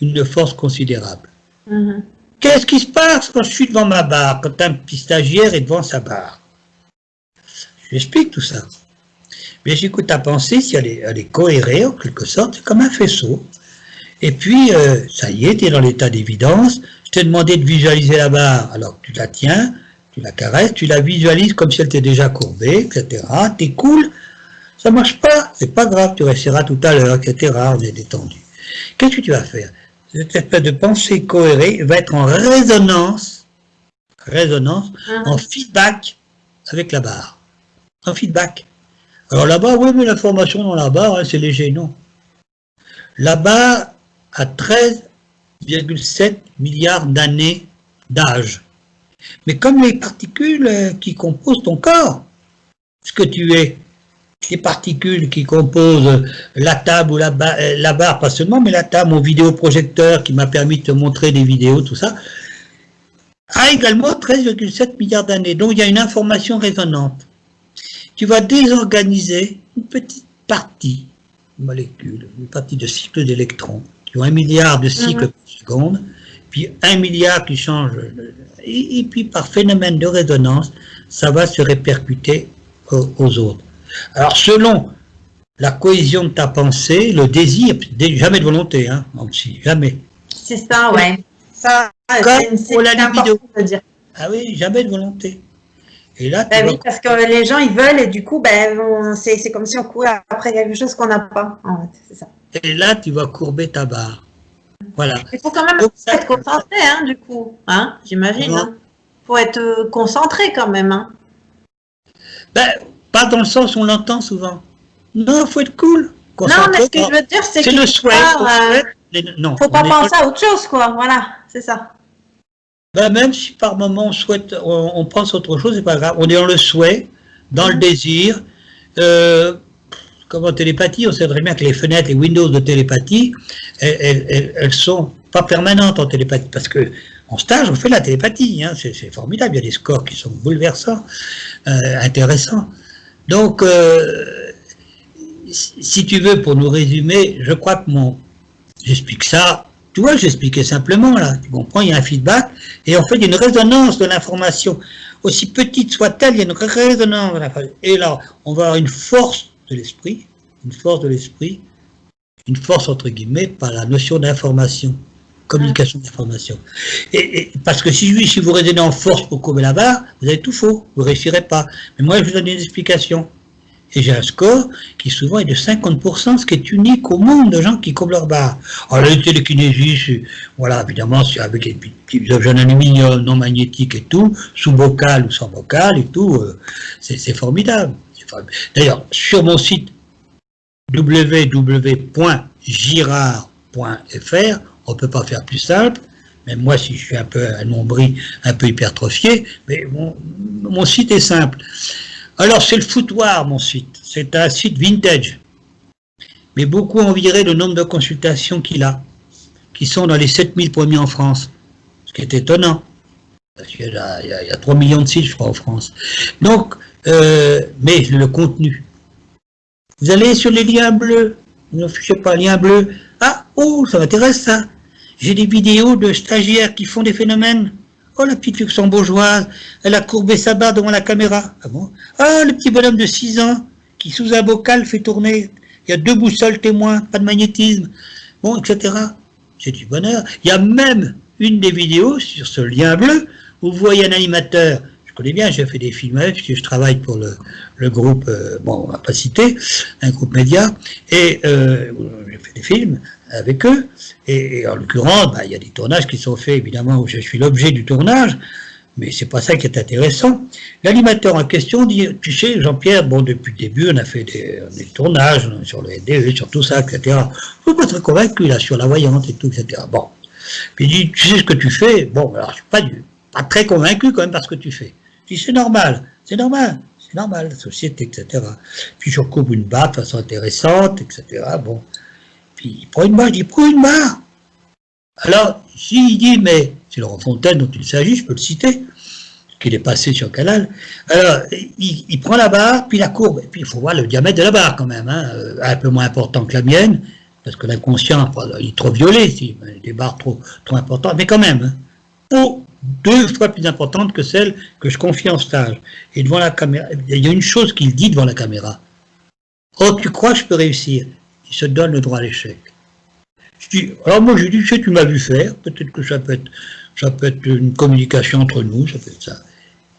une force considérable. Qu'est-ce qui se passe quand je suis devant ma barre, quand un petit stagiaire est devant sa barre? J'explique tout ça. Mais j'écoute ta pensée, si elle est cohérée en quelque sorte, c'est comme un faisceau. Et puis, ça y est, tu es dans l'état d'évidence, je t'ai demandé de visualiser la barre, alors tu la tiens, tu la caresses, tu la visualises comme si elle était déjà courbée, etc. T'es cool, ça marche pas, c'est pas grave, tu resteras tout à l'heure, etc. On est détendu. Qu'est-ce que tu vas faire? Cette espèce de pensée cohérée va être en résonance, en feedback avec la barre. En feedback. Alors la barre, oui, mais l'information dans la barre, hein, c'est léger, non. La barre a 13,7 milliards d'années d'âge. Mais comme les particules qui composent ton corps, ce que tu es, les particules qui composent la table ou la barre, pas seulement, mais la table, mon vidéoprojecteur qui m'a permis de te montrer des vidéos, tout ça, a également 13,7 milliards d'années. Donc il y a une information résonante. Tu vas désorganiser une petite partie de molécules, une partie de cycles d'électrons, qui ont 1 milliard de cycles par seconde, puis 1 milliard qui changent, et puis par phénomène de résonance, ça va se répercuter aux autres. Alors selon la cohésion de ta pensée, le désir, jamais de volonté, hein, aussi, jamais. C'est ça, ouais. Ça, c'est la libido. De dire. Ah oui, jamais de volonté. Et là, oui, parce que les gens, ils veulent, et du coup, c'est comme si on courait après quelque chose qu'on n'a pas. En fait, c'est ça. Et là, tu vas courber ta barre. Voilà. Il faut quand même être concentré, hein, du coup. Hein, j'imagine. Il faut être concentré quand même. Hein. Ben, pas dans le sens où on l'entend souvent. Non, il faut être cool. Non, mais ce que je veux dire, c'est que le souhait. Non, faut pas penser à autre chose, quoi. Voilà, c'est ça. Ben, même si par moment on souhaite, on pense à autre chose, c'est pas grave. On est dans le souhait, dans le désir. Comme en télépathie, on sait très bien que les fenêtres, les windows de télépathie, elles sont pas permanentes en télépathie, parce que en stage, on fait la télépathie, hein, c'est formidable, il y a des scores qui sont bouleversants, intéressants. Donc, si tu veux, pour nous résumer, je crois que j'explique ça, tu vois, j'expliquais simplement, là, tu comprends, il y a un feedback, et en fait, il y a une résonance de l'information, aussi petite soit-elle, il y a une résonance de l'information, et là, on va avoir une force de l'esprit, une force entre guillemets par la notion d'information, communication d'information. Et parce que si vous raisonnez en force pour courber la barre, vous avez tout faux, vous ne réussirez pas. Mais moi, je vous donne une explication. Et j'ai un score qui souvent est de 50%, ce qui est unique au monde de gens qui courbent leur barre. Alors la télékinésie, voilà, évidemment, c'est avec des petits objets en aluminium, non magnétiques et tout, sous bocal ou sans bocal et tout, c'est formidable. D'ailleurs, sur mon site www.girard.fr, on ne peut pas faire plus simple, même moi si je suis un peu un nombril, un peu hypertrophié, mais mon site est simple. Alors c'est le foutoir, mon site, c'est un site vintage, mais beaucoup envieraient le nombre de consultations qu'il a, qui sont dans les 7000 premiers en France, ce qui est étonnant, parce qu'il y a 3 millions de sites, je crois, en France. Donc, mais le contenu. Vous allez sur les liens bleus, ne fichez pas, lien bleu. Ah, oh, ça m'intéresse ça. J'ai des vidéos de stagiaires qui font des phénomènes. Oh, la petite luxembourgeoise, elle a courbé sa barre devant la caméra. Ah bon? Ah, le petit bonhomme de 6 ans qui, sous un bocal, fait tourner. Il y a 2 boussoles témoins, pas de magnétisme. Bon, etc. C'est du bonheur. Il y a même une des vidéos sur ce lien bleu où vous voyez un animateur. Je connais bien, j'ai fait des films avec, puisque je travaille pour le groupe, bon, on va pas citer, un groupe média, et j'ai fait des films avec eux, et en l'occurrence, il y a des tournages qui sont faits, évidemment, où je suis l'objet du tournage, mais c'est pas ça qui est intéressant. L'animateur en question dit, tu sais, Jean-Pierre, bon, depuis le début, on a fait des tournages sur le LDE, sur tout ça, etc. Je suis pas très convaincu, là, sur la voyante et tout, etc. Bon. Puis il dit, tu sais ce que tu fais? Bon, alors, je suis pas très convaincu quand même par ce que tu fais. Je dis, c'est normal, la société, etc. Puis je recouvre une barre de façon intéressante, etc. Bon. Puis il prend une barre, je dis, prends une barre. Alors, s'il dit, mais c'est Laurent Fontaine dont il s'agit, je peux le citer, qu'il est passé sur Canal. Alors, il prend la barre, puis la courbe, et puis il faut voir le diamètre de la barre quand même, hein, un peu moins important que la mienne, parce que l'inconscient, il est trop violet, des barres trop importantes, mais quand même, hein, 2 fois plus importante que celle que je confie en stage. Et devant la caméra, il y a une chose qu'il dit devant la caméra. Oh, tu crois que je peux réussir? Il se donne le droit à l'échec. Je dis, alors moi je dis, tu sais, tu m'as vu faire, peut-être que ça peut être une communication entre nous, ça peut être ça.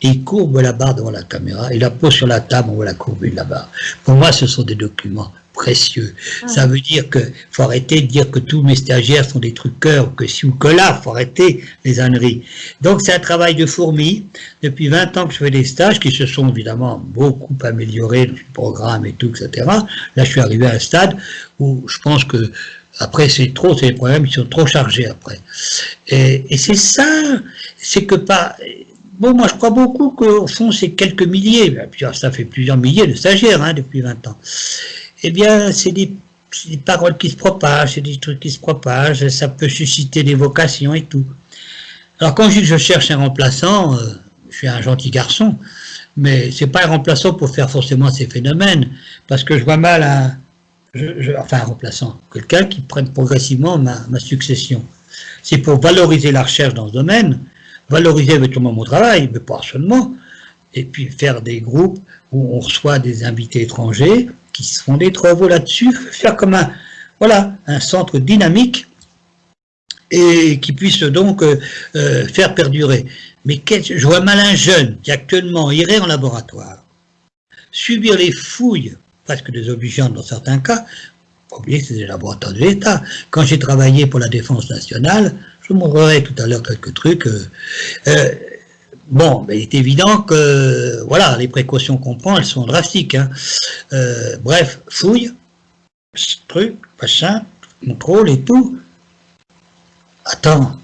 Et il courbe la barre devant la caméra, il la pose sur la table, on voit la courber de la barre. Pour moi, ce sont des documents précieux. Ça veut dire que faut arrêter de dire que tous mes stagiaires font des trucs cœur, que ci ou que là, faut arrêter les âneries. Donc c'est un travail de fourmi. Depuis 20 ans que je fais des stages qui se sont évidemment beaucoup améliorés dans le programme et tout, etc. Là, je suis arrivé à un stade où je pense que après, c'est les problèmes qui sont trop chargés après. Et c'est ça, c'est que bon, moi je crois beaucoup qu'au fond c'est quelques milliers, ça fait plusieurs milliers de stagiaires hein, depuis 20 ans. Eh bien, c'est des paroles qui se propagent, c'est des trucs qui se propagent, ça peut susciter des vocations et tout. Alors quand je dis que je cherche un remplaçant, je suis un gentil garçon, mais c'est pas un remplaçant pour faire forcément ces phénomènes, parce que je vois mal un remplaçant, quelqu'un qui prenne progressivement ma succession. C'est pour valoriser la recherche dans ce domaine, valoriser éventuellement mon travail, mais pas seulement, et puis faire des groupes où on reçoit des invités étrangers qui se font des travaux là-dessus, faire comme un centre dynamique et qui puisse donc faire perdurer. Mais je vois mal un jeune qui actuellement irait en laboratoire, subir les fouilles, presque désobligeantes dans certains cas. Faut pas oublier que c'est des laboratoires de l'État. Quand j'ai travaillé pour la défense nationale, je vous montrerai tout à l'heure quelques trucs. Bon, mais il est évident que voilà, les précautions qu'on prend, elles sont drastiques. Hein. Bref, fouille, truc, machin, contrôle et tout. Attends.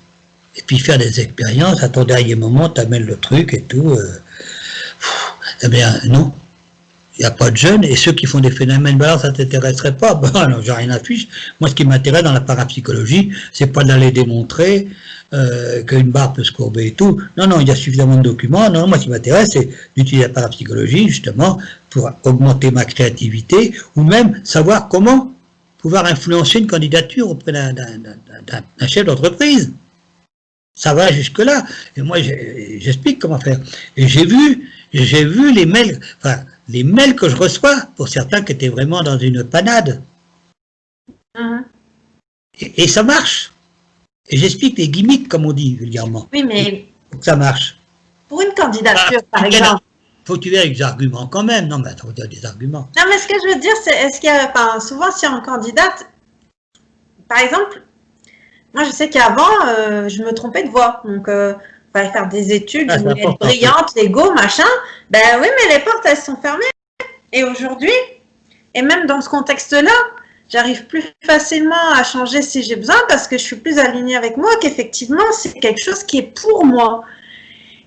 Et puis faire des expériences, à ton dernier moment, t'amènes le truc et tout. Eh bien, non. Il n'y a pas de jeunes, et ceux qui font des phénomènes, ben alors ça ne t'intéresserait pas, ben alors j'ai rien à fiche. Moi, ce qui m'intéresse dans la parapsychologie, c'est pas d'aller démontrer qu'une barre peut se courber et tout. Non, non, il y a suffisamment de documents. Non, moi, ce qui m'intéresse, c'est d'utiliser la parapsychologie, justement, pour augmenter ma créativité, ou même savoir comment pouvoir influencer une candidature auprès d'un chef d'entreprise. Ça va jusque-là. Et moi, j'explique comment faire. Et j'ai vu les mails, enfin, les mails que je reçois, pour certains qui étaient vraiment dans une panade. Et ça marche. Et j'explique les gimmicks, comme on dit vulgairement. Oui, mais ça marche. Pour une candidature, par exemple. Faut que tu aies des arguments quand même. Non, mais attends, faut dire des arguments. Non, mais ce que je veux dire, c'est, est-ce qu'il y a, enfin, souvent, si on candidate, par exemple, moi, je sais qu'avant, je me trompais de voie. Donc, fallait faire des études, être brillante, l'ego, machin. Ben oui, mais les portes, elles sont fermées. Et aujourd'hui, et même dans ce contexte-là, j'arrive plus facilement à changer si j'ai besoin parce que je suis plus alignée avec moi, qu'effectivement, c'est quelque chose qui est pour moi.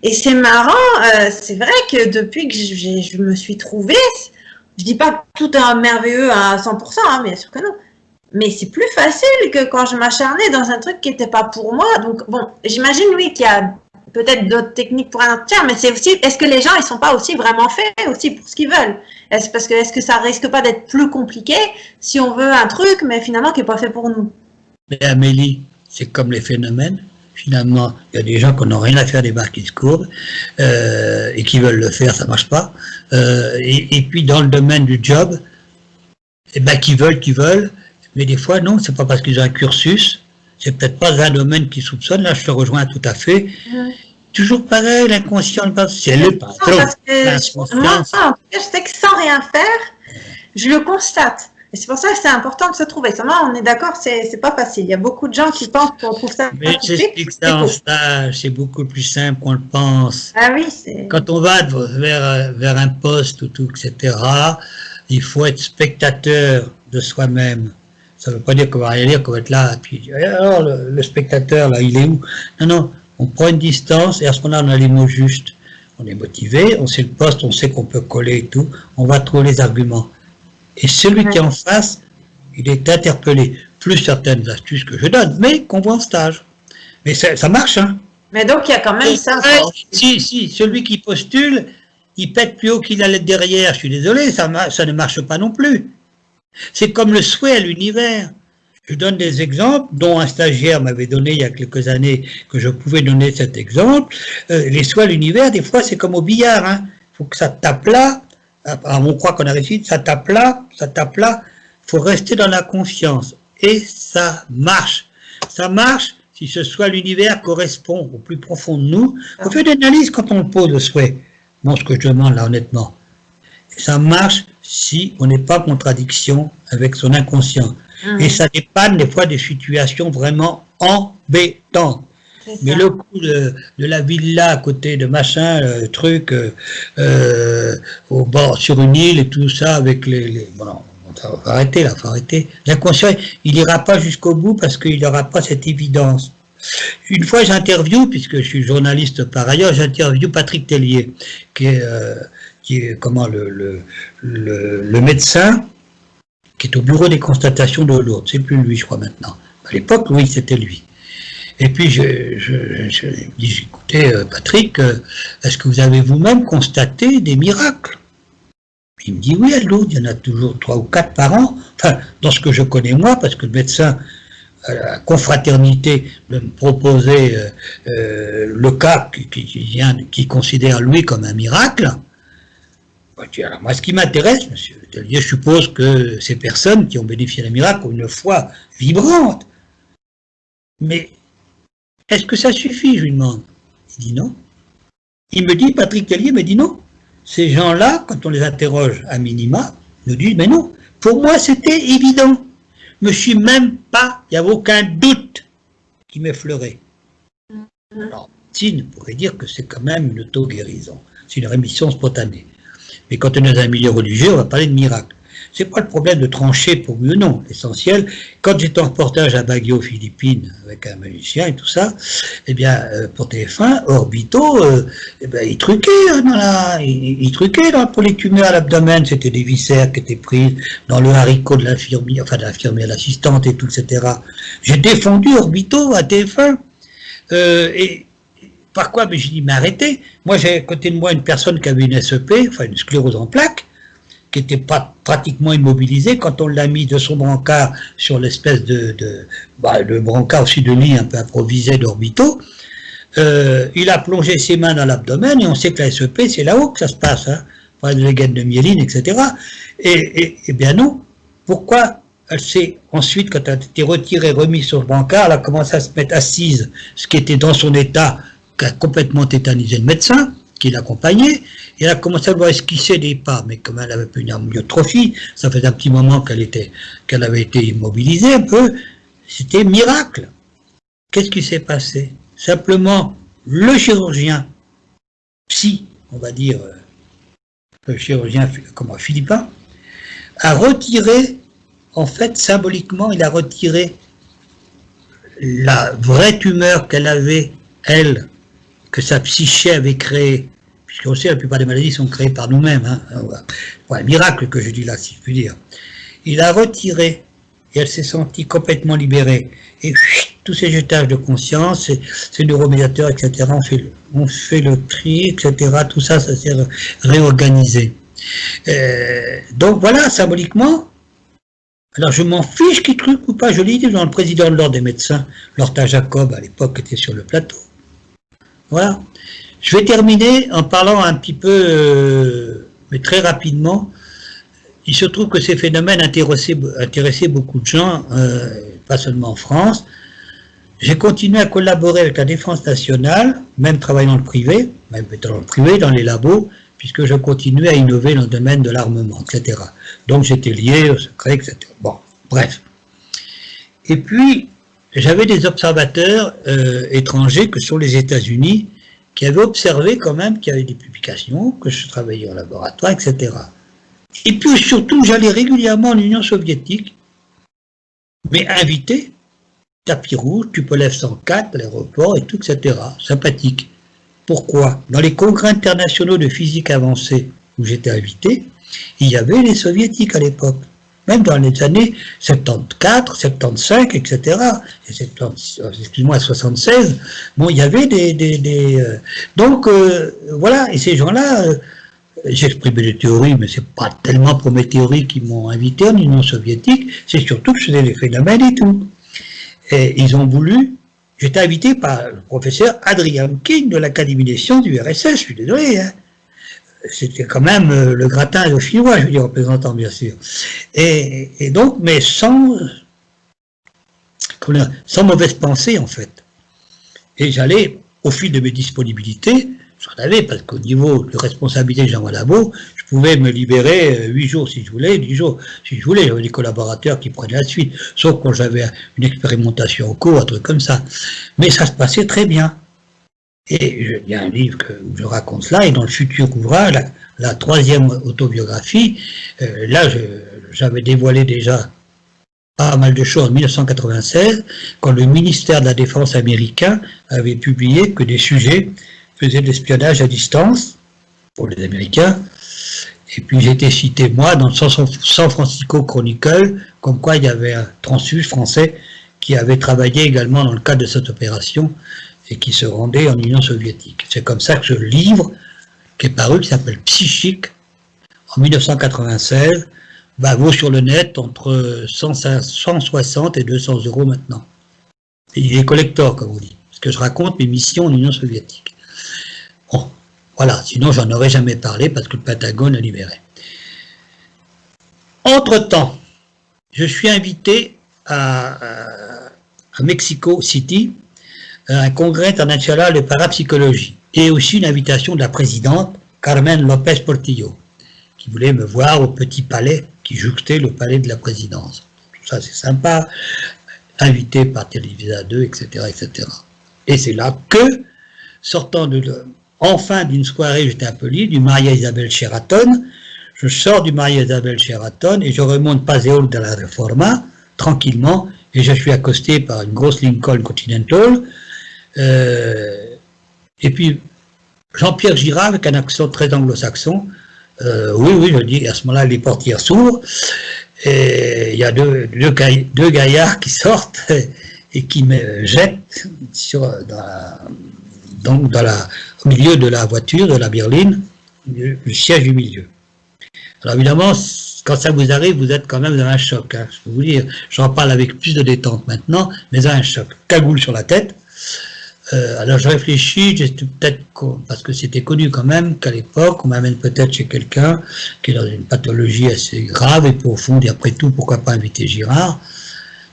Et c'est marrant, c'est vrai que depuis que je me suis trouvée, je dis pas que tout est merveilleux à 100%, hein, bien sûr que non. Mais c'est plus facile que quand je m'acharnais dans un truc qui n'était pas pour moi. Donc, bon, j'imagine, oui, qu'il y a peut-être d'autres techniques pour un tiers, mais c'est aussi, est-ce que les gens, ils sont pas aussi vraiment faits aussi pour ce qu'ils veulent? Est-ce que ça risque pas d'être plus compliqué si on veut un truc, mais finalement qui n'est pas fait pour nous? Mais Amélie, c'est comme les phénomènes. Finalement, il y a des gens qui n'ont rien à faire des barres qui se courbent et qui veulent le faire, ça marche pas. Et puis dans le domaine du job, eh ben qui veulent, mais des fois non, c'est pas parce qu'ils ont un cursus, c'est peut-être pas un domaine qu'ils soupçonnent. Là, je te rejoins tout à fait. Toujours pareil, l'inconscient, c'est le patron. Moi, en tout cas, je sais que sans rien faire, je le constate. Et c'est pour ça que c'est important de se trouver. Seulement, on est d'accord, c'est pas facile. Il y a beaucoup de gens qui pensent qu'on trouve ça. Mais j'explique ça en stage, c'est beaucoup plus simple qu'on le pense. Ah oui, c'est. Quand on va vers un poste ou tout, etc., il faut être spectateur de soi-même. Ça ne veut pas dire qu'on va rien dire, qu'on va être là, et puis alors le spectateur, là, il est où? Non, non, on prend une distance, et à ce moment-là, on a les mots justes. On est motivé, on sait le poste, on sait qu'on peut coller et tout, on va trouver les arguments. Et celui qui est en face, il est interpellé. Plus certaines astuces que je donne, mais qu'on voit en stage. Mais ça marche, hein. Mais donc, il y a quand même ça. Si, celui qui postule, il pète plus haut qu'il allait derrière. Je suis désolé, ça ne marche pas non plus. C'est comme le souhait à l'univers. Je donne des exemples, dont un stagiaire m'avait donné il y a quelques années que je pouvais donner cet exemple. Les souhaits à l'univers, des fois, c'est comme au billard. Il faut que ça tape là. On croit qu'on a réussi, ça tape là. Il faut rester dans la confiance. Et ça marche. Ça marche si ce souhait à l'univers correspond au plus profond de nous. On fait des analyses quand on pose le souhait. Bon, ce que je demande là, honnêtement. Ça marche si on n'est pas en contradiction avec son inconscient. Et ça dépanne des fois des situations vraiment embêtantes. Mais le coup de la villa à côté de machin, le truc au bord, sur une île et tout ça, avec bon, ça va arrêter là, faut arrêter. L'inconscient, il n'ira pas jusqu'au bout parce qu'il n'aura pas cette évidence. Une fois, j'interviewe, puisque je suis journaliste par ailleurs, j'interviewe Patrick Tellier, qui est comment, le médecin qui est au bureau des constatations de Lourdes. C'est plus lui, je crois, maintenant. À l'époque, oui, c'était lui. Et puis, je dis, écoutez, Patrick, est-ce que vous avez vous-même constaté des miracles? Il me dit, oui, à Lourdes, il y en a toujours 3 ou 4 par an. Enfin, dans ce que je connais moi, parce que le médecin, à la confraternité, de me proposer le cas qui considère lui comme un miracle. Alors, moi, ce qui m'intéresse, monsieur Tellier, je suppose que ces personnes qui ont bénéficié d'un miracle ont une foi vibrante. Mais est-ce que ça suffit, je lui demande. Il dit non. Il me dit, Patrick Tellier me dit non. Ces gens-là, quand on les interroge à minima, nous disent, mais non, pour moi c'était évident. Je me suis même pas, il n'y avait aucun doute qui m'effleurait. Alors, Tine pourrait dire que c'est quand même une auto-guérison, c'est une rémission spontanée. Mais quand on est dans un milieu religieux, on va parler de miracle. C'est pas le problème de trancher pour oui ou non. L'essentiel, quand j'étais en reportage à Baguio, aux Philippines, avec un magicien et tout ça, eh bien, pour TF1, Orbito, eh bien, il truquait pour les tumeurs à l'abdomen. C'était des viscères qui étaient prises dans le haricot de l'infirmière, enfin de l'infirmière, l'assistante et tout, etc. J'ai défendu Orbito à TF1. Et par quoi? Mais j'ai dit, mais arrêtez. Moi, j'ai à côté de moi une personne qui avait une SEP, enfin une sclérose en plaques, qui n'était pas pratiquement immobilisé. Quand on l'a mis de son brancard sur l'espèce le brancard aussi de lit un peu improvisé d'Orbito, il a plongé ses mains dans l'abdomen, et on sait que la SEP, c'est là-haut que ça se passe, hein, par les gaines de myéline, etc. Et bien non. Pourquoi elle s'est ensuite, quand elle a été retirée, remise sur le brancard, elle a commencé à se mettre assise, ce qui était dans son état, qui a complètement tétanisé le médecin, qui l'accompagnait, et elle a commencé à vouloir esquisser des pas, mais comme elle avait une amyotrophie, ça faisait un petit moment qu'elle avait été immobilisée un peu, c'était miracle. Qu'est-ce qui s'est passé? Simplement, le chirurgien, on va dire, le chirurgien philippin, a retiré, en fait, symboliquement, il a retiré la vraie tumeur qu'elle avait, elle, que sa psyché avait créée, puisqu'on sait la plupart des maladies sont créées par nous-mêmes, hein. Ouais, miracle que je dis là, si je puis dire. Il a retiré, et elle s'est sentie complètement libérée, et tous ces jetages de conscience, ces neuromédiateurs, etc., on fait le tri, etc., tout ça, ça s'est réorganisé. Donc voilà, symboliquement, alors je m'en fiche qui truc ou pas, je l'ai dit dans le président de l'ordre des médecins, Lorta Jacob, à l'époque, était sur le plateau. Voilà. Je vais terminer en parlant un petit peu, mais très rapidement. Il se trouve que ces phénomènes intéressaient beaucoup de gens, pas seulement en France. J'ai continué à collaborer avec la Défense nationale, même travaillant dans le privé, dans les labos, puisque je continuais à innover dans le domaine de l'armement, etc. Donc j'étais lié au secret, etc. Bon, bref. Et puis, j'avais des observateurs étrangers que sont les États-Unis, qui avaient observé quand même qu'il y avait des publications, que je travaillais en laboratoire, etc. Et puis surtout, j'allais régulièrement en Union soviétique, mais invité, tapis rouge, Tupolev 104, à l'aéroport, et tout, etc. Sympathique. Pourquoi? Dans les congrès internationaux de physique avancée où j'étais invité, il y avait les soviétiques à l'époque. Même dans les années 74, 75, etc. Et 76, bon, il y avait donc, voilà, et ces gens-là, j'exprimais des théories, mais c'est pas tellement pour mes théories qui m'ont invité en Union soviétique, c'est surtout que je faisais les phénomènes et tout. Et ils ont voulu, j'étais invité par le professeur Adrian King de l'Académie des sciences du RSS, je suis désolé, hein. C'était quand même le gratin dauphinois, je veux dire, représentant, bien sûr. Et donc, mais sans mauvaise pensée, en fait. Et j'allais, au fil de mes disponibilités, j'en avais, parce qu'au niveau de responsabilité de Jean Labo, je pouvais me libérer 8 jours si je voulais, 10 jours si je voulais. J'avais des collaborateurs qui prenaient la suite, sauf quand j'avais une expérimentation en cours, un truc comme ça. Mais ça se passait très bien. Et il y a un livre où je raconte cela, et dans le futur ouvrage, la 3e autobiographie, là j'avais dévoilé déjà pas mal de choses en 1996, quand le ministère de la Défense américain avait publié que des sujets faisaient de l'espionnage à distance pour les Américains. Et puis j'ai été cité, moi, dans le San Francisco Chronicle, comme quoi il y avait un transfuge français qui avait travaillé également dans le cadre de cette opération et qui se rendait en Union soviétique. C'est comme ça que ce livre, qui est paru, qui s'appelle Psychique, en 1996, vaut sur le net entre 160 et 200 € maintenant. Et il est collector, comme on dit, parce que je raconte mes missions en Union soviétique. Bon, voilà, sinon j'en aurais jamais parlé parce que le Pentagone a libéré. Entre-temps, je suis invité à Mexico City, à un congrès international de parapsychologie, et aussi une invitation de la présidente Carmen López Portillo, qui voulait me voir au petit palais qui jouxtait le palais de la présidence. Tout ça c'est sympa, invité par Televisa 2, etc., etc. Et c'est là que, sortant enfin d'une soirée, j'étais un peu libre, du Maria Isabel Sheraton, je sors du Maria Isabel Sheraton et je remonte Paseo de la Reforma, tranquillement, et je suis accosté par une grosse Lincoln Continental, et puis Jean-Pierre Girard, avec un accent très anglo-saxon, oui, je dis, à ce moment-là, les portières s'ouvrent, et il y a deux gaillards qui sortent et qui me jettent au milieu de la voiture, de la berline, le siège du milieu. Alors évidemment, quand ça vous arrive, vous êtes quand même dans un choc. Hein. Je peux vous dire, j'en parle avec plus de détente maintenant, mais dans un choc. Cagoule sur la tête. Alors je réfléchis, peut-être parce que c'était connu quand même qu'à l'époque, on m'amène peut-être chez quelqu'un qui est dans une pathologie assez grave et profonde, et après tout, pourquoi pas inviter Girard.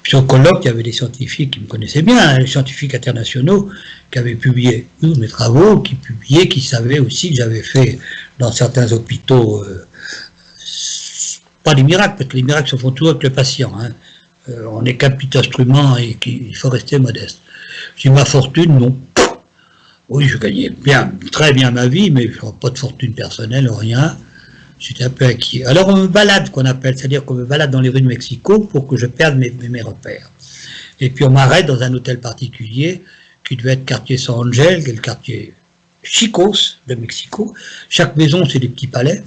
Puis au colloque, il y avait des scientifiques qui me connaissaient bien, hein, les scientifiques internationaux qui avaient publié mes travaux, qui savaient aussi que j'avais fait dans certains hôpitaux, pas des miracles, parce que les miracles se font toujours avec le patient. Hein. On n'est qu'un petit instrument et il faut rester modeste. J'ai ma fortune, non. Oui, je gagnais très bien ma vie, mais je n'ai pas de fortune personnelle, rien. J'étais un peu inquiet. Alors on me balade, qu'on appelle, c'est-à-dire qu'on me balade dans les rues de Mexico pour que je perde mes repères. Et puis on m'arrête dans un hôtel particulier, qui devait être quartier San Angel, qui est le quartier Chicos de Mexico. Chaque maison, c'est des petits palais.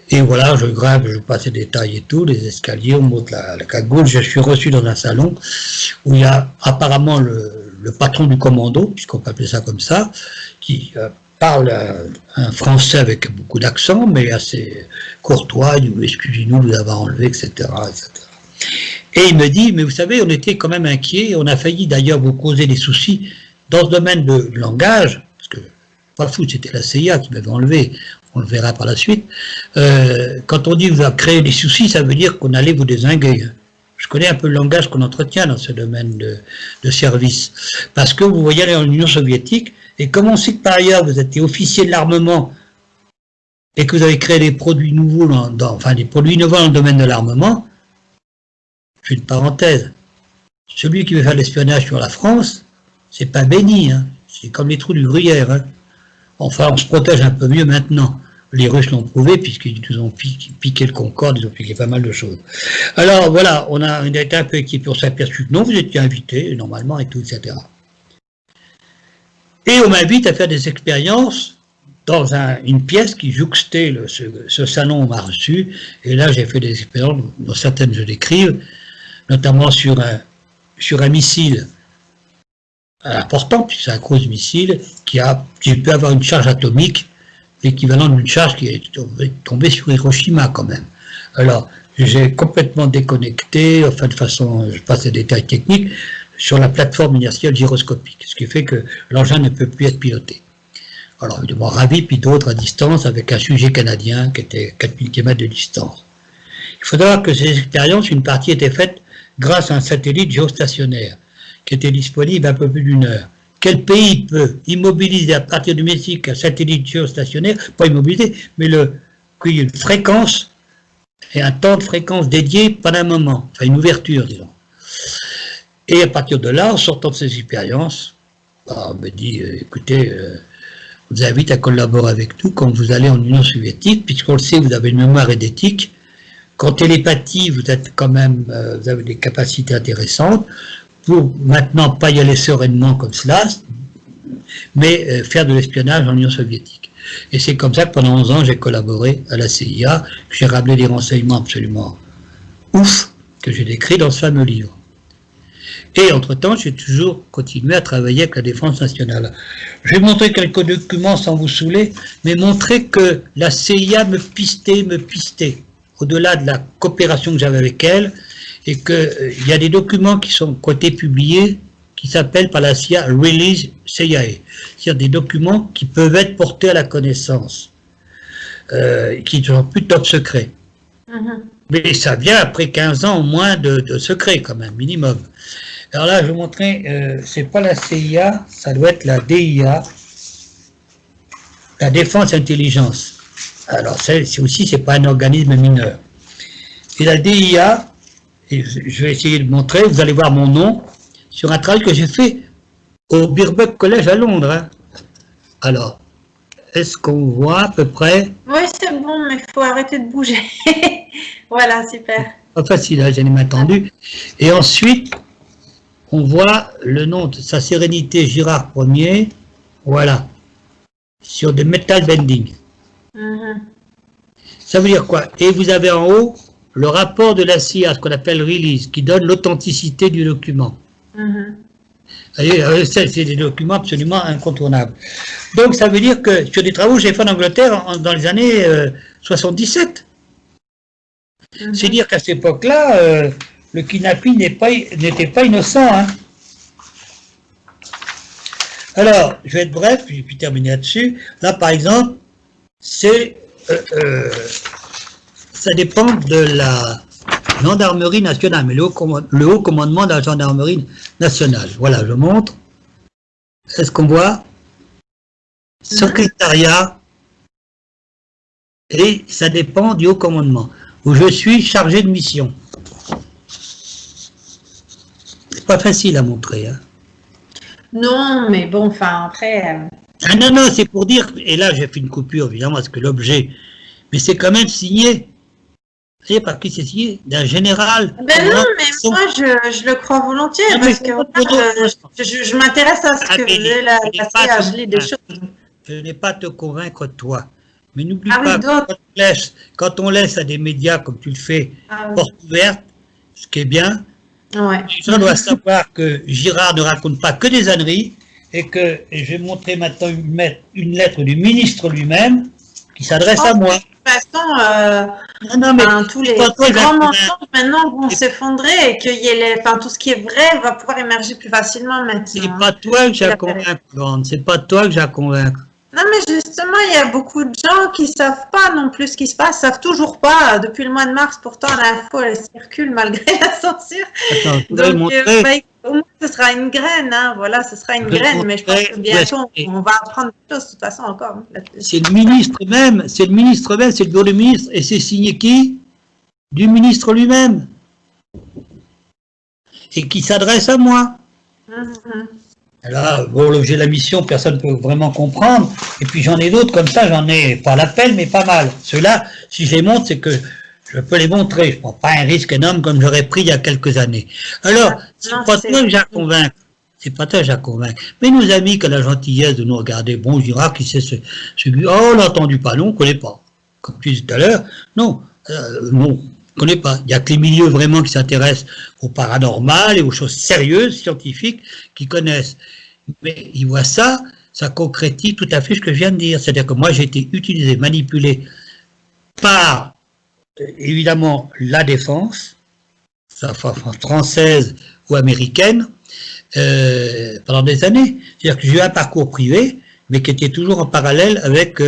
Et voilà, je grimpe, je vous passe les détails et tout, les escaliers, on monte la cagoule. Je suis reçu dans un salon où il y a apparemment le patron du commando, puisqu'on peut appeler ça comme ça, qui parle un français avec beaucoup d'accent, mais assez courtois, il dit « excusez-nous de vous avoir enlevé, etc. etc. » Et il me dit « mais vous savez, on était quand même inquiets, on a failli d'ailleurs vous causer des soucis dans ce domaine de langage, parce que, pas fou, c'était la CIA qui m'avait enlevé, on le verra par la suite. Quand on dit vous avez créé des soucis, ça veut dire qu'on allait vous dézinguer. Je connais un peu le langage qu'on entretient dans ce domaine de service. Parce que vous voyez aller en Union soviétique, et comme on sait que par ailleurs vous êtes officier de l'armement, et que vous avez créé des produits nouveaux, des produits innovants dans le domaine de l'armement, je fais une parenthèse, celui qui veut faire l'espionnage sur la France, c'est pas béni, hein. C'est comme les trous du Gruyère. Hein. Enfin, on se protège un peu mieux maintenant. Les Russes l'ont prouvé, puisqu'ils nous ont piqué le Concorde, ils ont piqué pas mal de choses. Alors voilà, on a été un peu équipés, on s'est aperçu que non, vous étiez invités, normalement, et tout, etc. Et on m'invite à faire des expériences dans une pièce qui jouxtait ce salon, on m'a reçu, et là j'ai fait des expériences, dont certaines je décrive, notamment sur un missile important, puisque c'est un cruise missile qui peut avoir une charge atomique, l'équivalent d'une charge qui est tombée sur Hiroshima quand même. Alors, j'ai complètement déconnecté, enfin de façon, je passe les détails techniques, sur la plateforme inertielle gyroscopique, ce qui fait que l'engin ne peut plus être piloté. Alors évidemment, ravi, puis d'autres à distance, avec un sujet canadien qui était 4000 km de distance. Il faut savoir que ces expériences, une partie était faite grâce à un satellite géostationnaire, qui était disponible un peu plus d'une heure. Quel pays peut immobiliser à partir du Mexique un satellite géostationnaire, pas immobiliser, mais qu'il y ait une fréquence et un temps de fréquence dédié pendant un moment, enfin une ouverture, disons. Et à partir de là, en sortant de ces expériences, on me dit, écoutez, on vous invite à collaborer avec nous quand vous allez en Union soviétique, puisqu'on le sait, vous avez une mémoire édétique, qu'en télépathie, vous êtes quand même, vous avez des capacités intéressantes, pour maintenant pas y aller sereinement comme cela, mais faire de l'espionnage en Union soviétique. Et c'est comme ça que pendant 11 ans, j'ai collaboré à la CIA, que j'ai ramené des renseignements absolument ouf, que j'ai décrits dans ce fameux livre. Et entre-temps, j'ai toujours continué à travailler avec la Défense nationale. Je vais montrer quelques documents sans vous saouler, mais montrer que la CIA me pistait, au-delà de la coopération que j'avais avec elle, et qu'il y a des documents qui ont été publiés, qui s'appellent par la CIA Release CIA, c'est-à-dire des documents qui peuvent être portés à la connaissance, qui sont plus top secret. Mais ça vient après 15 ans au moins de secret quand même, minimum. Alors là, je vais vous montrer, c'est pas la CIA, ça doit être la DIA, la Défense Intelligence. Alors c'est aussi, c'est pas un organisme mineur. Et la DIA, et je vais essayer de montrer, vous allez voir mon nom, sur un travail que j'ai fait au Birkbeck College à Londres. Hein. Alors, est-ce qu'on voit à peu près? Oui, c'est bon, mais il faut arrêter de bouger. Voilà, super. Pas facile, hein, j'en ai attendu. Et ensuite, on voit le nom de sa sérénité Girard Ier, voilà, sur des metal bending. Ça veut dire quoi? Et vous avez en haut le rapport de la CIA, ce qu'on appelle release, qui donne l'authenticité du document. C'est des documents absolument incontournables. Donc ça veut dire que sur des travaux que j'ai fait en Angleterre dans les années 77. C'est dire qu'à cette époque-là, le kidnapping n'était pas innocent. Hein. Alors, je vais être bref, puis terminer là-dessus. Là, par exemple, c'est ça dépend de la gendarmerie nationale, mais le haut commandement de la gendarmerie nationale. Voilà, je montre. Est-ce qu'on voit? Secrétariat, et ça dépend du haut commandement, où je suis chargé de mission. C'est pas facile à montrer. Hein. Non, mais bon, enfin, après... Ah non, non, c'est pour dire, et là j'ai fait une coupure, évidemment, parce que l'objet, mais c'est quand même signé. Vous savez par qui c'est signé? D'un général. Ben non, mais moi je le crois volontiers, non, parce que je m'intéresse à ce que faisait la CIA, je lis des choses. Je n'ai pas à te convaincre toi, mais n'oublie oui, pas, quand on laisse à des médias comme tu le fais, porte ouverte, ce qui est bien, les gens doivent savoir que Girard ne raconte pas que des âneries, et je vais montrer maintenant une lettre du ministre lui-même, qui s'adresse à moi. De toute façon, tous les grands mensonges maintenant vont s'effondrer et que tout ce qui est vrai va pouvoir émerger plus facilement maintenant. C'est pas toi que j'ai à convaincre, Grande. C'est pas toi que j'ai à convaincre. Non, mais justement, il y a beaucoup de gens qui savent pas non plus ce qui se passe, savent toujours pas. Depuis le mois de mars, pourtant, l'info, elle circule malgré la censure. Attends, donc, au moins, ce sera une graine, hein. Voilà, ce sera une graine, mais je pense que bientôt, on va apprendre des choses, de toute façon, encore. C'est le ministre même, c'est le bureau du ministre, et c'est signé qui? Du ministre lui-même. Et qui s'adresse à moi. Alors, bon, l'objet de la mission, personne ne peut vraiment comprendre, et puis j'en ai d'autres comme ça, j'en ai pas l'appel, mais pas mal. Ceux-là, si je les montre, c'est que je peux les montrer, je ne prends pas un risque énorme comme j'aurais pris il y a quelques années. Alors, c'est pas toi que j'ai à convaincre, c'est pas toi que j'ai à convaincre, mais nos amis qui ont la gentillesse de nous regarder, bon, Girard, qui c'est celui, oh, on l'a entendu pas, non, on ne connaît pas, comme tu disais tout à l'heure, non, non, on ne connaît pas, il n'y a que les milieux vraiment qui s'intéressent au paranormal et aux choses sérieuses, scientifiques, qui connaissent. Mais ils voient ça, ça concrétise tout à fait ce que je viens de dire. C'est-à-dire que moi, j'ai été utilisé, manipulé par, évidemment, la défense, française ou américaine, pendant des années. C'est-à-dire que j'ai eu un parcours privé, mais qui était toujours en parallèle avec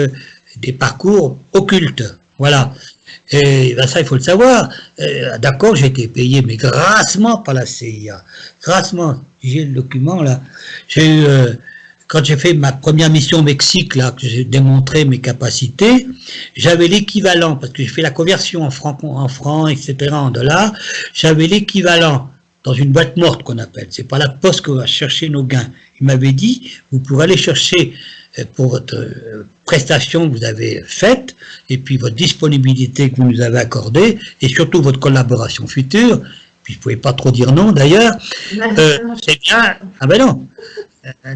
des parcours occultes. Voilà. Et ben ça, il faut le savoir. D'accord, j'ai été payé, mais grassement par la CIA. Grassement. J'ai le document, là. J'ai eu, quand j'ai fait ma première mission au Mexique, là, que j'ai démontré mes capacités, j'avais l'équivalent, parce que j'ai fait la conversion en francs, etc., en dollars, j'avais l'équivalent dans une boîte morte qu'on appelle. C'est pas la poste qu'on va chercher nos gains. Il m'avait dit, vous pourrez aller chercher pour votre prestation que vous avez faite, et puis votre disponibilité que vous nous avez accordée, et surtout votre collaboration future, puis je ne pouvais pas trop dire non d'ailleurs, c'est bien, ah ben non,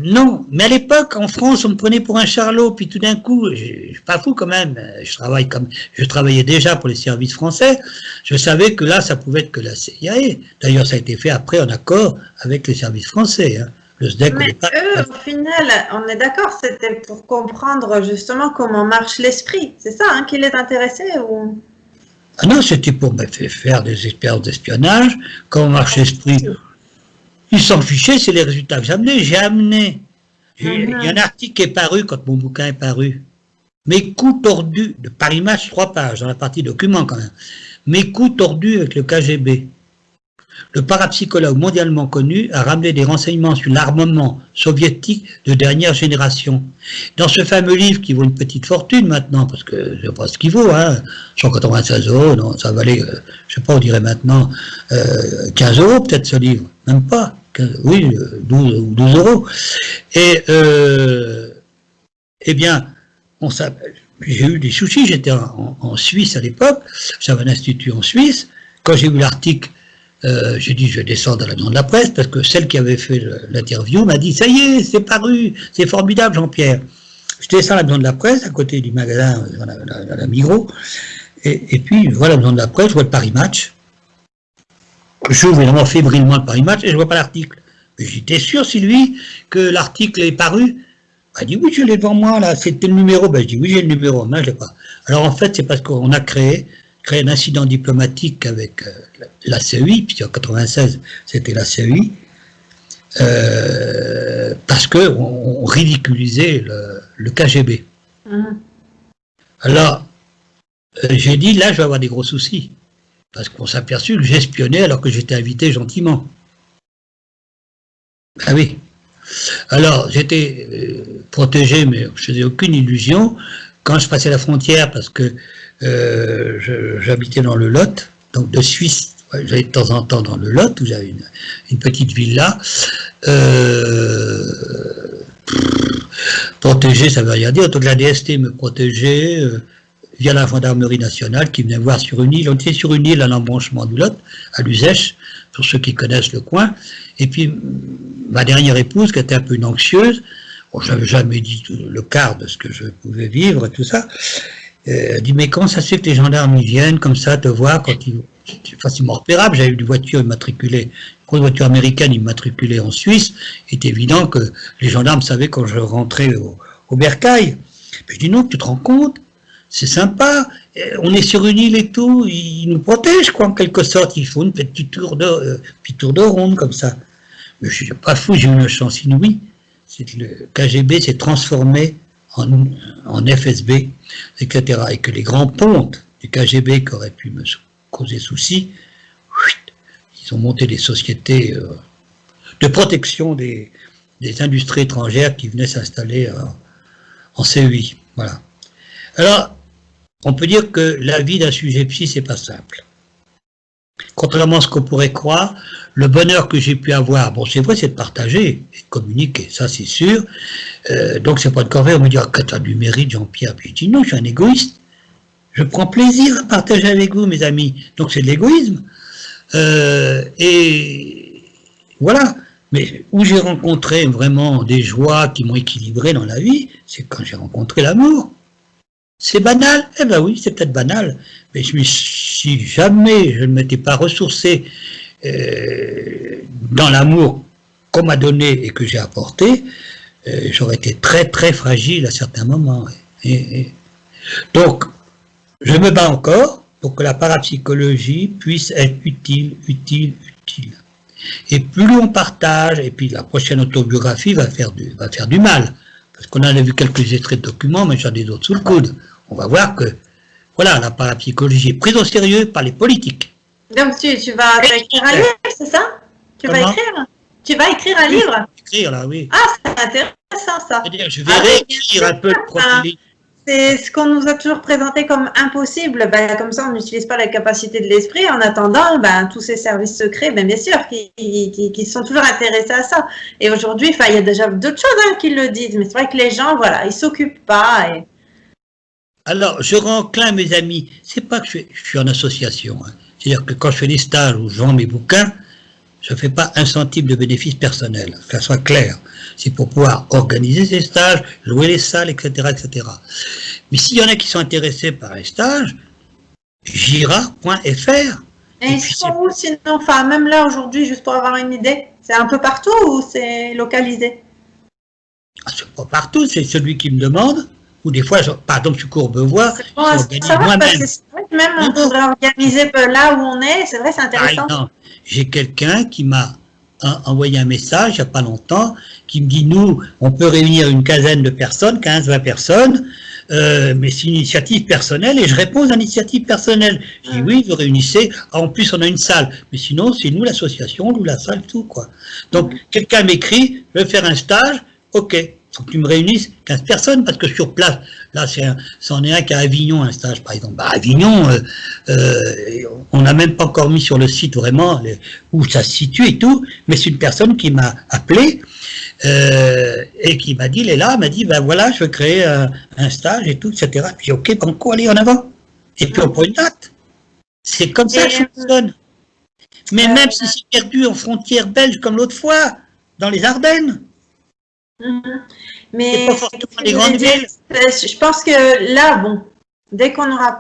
non, mais à l'époque, en France, on me prenait pour un charlot, puis tout d'un coup, je suis pas fou quand même, je travaillais déjà pour les services français, je savais que là, ça pouvait être que la CIA. D'ailleurs, ça a été fait après en accord avec les services français, hein. Le SDEC, mais eux, au final, on est d'accord, c'était pour comprendre justement comment marche l'esprit, c'est ça hein, qui les intéressait ou... Ah non, c'était pour me faire des expériences d'espionnage, comment marche l'esprit. Ils s'en fichaient, c'est les résultats que j'ai amenés. Il y a un article qui est paru quand mon bouquin est paru. Mes coups tordus, de Paris Match, 3 pages, dans la partie documents quand même. Mes coups tordus avec le KGB. Le parapsychologue mondialement connu a ramené des renseignements sur l'armement soviétique de dernière génération. Dans ce fameux livre qui vaut une petite fortune maintenant, parce que je ne sais pas ce qu'il vaut, hein, 196 €, non, ça valait, je ne sais pas, on dirait maintenant 15 € peut-être ce livre, même pas, 15, oui, 12 ou 12 €. Et, eh bien, j'ai eu des soucis, j'étais en Suisse à l'époque, j'avais un institut en Suisse, quand j'ai eu l'article, j'ai dit je vais descendre à la maison de la presse parce que celle qui avait fait l'interview m'a dit ça y est, c'est paru, c'est formidable Jean-Pierre. Je descends à la maison de la presse à côté du magasin à la Migros et puis je vois la maison de la presse, je vois le Paris Match. J'ouvre évidemment fébrilement le Paris Match et je vois pas l'article. Mais j'étais sûr Sylvie que l'article est paru. Elle dit oui je l'ai devant moi là, c'était le numéro. Ben je dis oui j'ai le numéro, mais je l'ai pas. Alors en fait c'est parce qu'on a créé un incident diplomatique avec la CEI, puis en 96, c'était la CEI, parce qu'on ridiculisait le KGB. Alors, j'ai dit, là, je vais avoir des gros soucis, parce qu'on s'est aperçu que j'espionnais alors que j'étais invité gentiment. Ah oui. Alors, j'étais protégé, mais je faisais aucune illusion. Quand je passais la frontière, parce que j'habitais dans le Lot, donc de Suisse, j'allais de temps en temps dans le Lot, où j'avais une petite villa. Protégé, ça veut rien dire. Donc la DST me protégeait via la gendarmerie nationale qui venait voir sur une île. On était sur une île à l'embranchement du Lot, à Luzèche, pour ceux qui connaissent le coin. Et puis ma dernière épouse, qui était un peu une anxieuse, bon, je n'avais jamais dit le quart de ce que je pouvais vivre et tout ça. Elle dit, mais comment ça se fait que les gendarmes ils viennent comme ça te voir quand ils... C'est facilement repérable, j'avais eu une voiture immatriculée, une grosse voiture américaine immatriculée en Suisse, il est évident que les gendarmes savaient quand je rentrais au bercail. Mais je dis non, tu te rends compte, c'est sympa, on est sur une île et tout, ils nous protègent quoi en quelque sorte, ils font une petite tour de ronde comme ça. Mais je suis pas fou, j'ai eu une chance inouïe, c'est que le KGB s'est transformé en FSB, etc. Et que les grands pontes du KGB qui auraient pu me causer souci, ils ont monté des sociétés de protection des industries étrangères qui venaient s'installer en CEI. Voilà. Alors, on peut dire que la vie d'un sujet psy, c'est pas simple. Contrairement à ce qu'on pourrait croire, le bonheur que j'ai pu avoir, bon c'est vrai, c'est de partager et de communiquer, ça c'est sûr. Donc c'est pas de corvée, on me dit, ah, que tu as du mérite Jean-Pierre. Puis je dis non, je suis un égoïste. Je prends plaisir à partager avec vous, mes amis. Donc c'est de l'égoïsme. Et voilà. Mais où j'ai rencontré vraiment des joies qui m'ont équilibré dans la vie, c'est quand j'ai rencontré l'amour. C'est banal, eh ben oui, c'est peut-être banal, mais si jamais je ne m'étais pas ressourcé dans l'amour qu'on m'a donné et que j'ai apporté, j'aurais été très très fragile à certains moments. Donc, je me bats encore pour que la parapsychologie puisse être utile. Et plus on partage, et puis la prochaine autobiographie va faire du mal. Parce qu'on en a vu quelques extraits de documents, mais j'en ai d'autres sous le coude. On va voir que, voilà, la parapsychologie est prise au sérieux par les politiques. Donc tu vas écrire un livre, c'est ça? Tu vas écrire un livre? Écrire, là, oui. Ah, c'est intéressant ça. C'est-à-dire, je vais réécrire un peu de protéines. c'est ce qu'on nous a toujours présenté comme impossible. Ben, comme ça, on n'utilise pas la capacité de l'esprit. En attendant, ben, tous ces services secrets, ben, bien sûr, qui sont toujours intéressés à ça. Et aujourd'hui, enfin, il y a déjà d'autres choses hein, qui le disent, mais c'est vrai que les gens, voilà, ils s'occupent pas. Et... Alors, je renclin mes amis. C'est pas que je suis en association. Hein. C'est-à-dire que quand je fais des stages ou je vends mes bouquins, je ne fais pas un centime de bénéfice personnel, que ça soit clair. C'est pour pouvoir organiser ces stages, louer les salles, etc., etc. Mais s'il y en a qui sont intéressés par les stages, girard.fr. Et ils sont où sinon? Enfin, même là, aujourd'hui, juste pour avoir une idée, c'est un peu partout ou c'est localisé? C'est pas partout, c'est celui qui me demande. Ou des fois, par exemple, sur Courbevoie, bon, ça va, parce que c'est vrai que même on pourrait organiser là où on est, c'est vrai, c'est intéressant. Par exemple, j'ai quelqu'un qui m'a envoyé un message il n'y a pas longtemps, qui me dit, nous, on peut réunir une quinzaine de personnes, 15-20 personnes, mais c'est une initiative personnelle, et je réponds à l'initiative personnelle. Je dis, oui, vous réunissez, en plus on a une salle, mais sinon, c'est nous l'association, nous la salle, tout, quoi. Donc, quelqu'un m'écrit, je veux faire un stage, ok. Il faut que tu me réunisses 15 personnes, parce que sur place, là, c'en est un qui est à Avignon, un stage, par exemple. Bah, Avignon, on n'a même pas encore mis sur le site vraiment où ça se situe et tout, mais c'est une personne qui m'a appelé et qui m'a dit, Léla, m'a dit, ben voilà, je veux créer un stage et tout, etc. Puis ok, banco, allez, en avant. Et puis on prend une date. C'est comme ça que je fonctionne. Mais même si c'est perdu en frontière belge comme l'autre fois, dans les Ardennes. Mais pas forcément les grandes villes. Je pense que là, bon, dès qu'on aura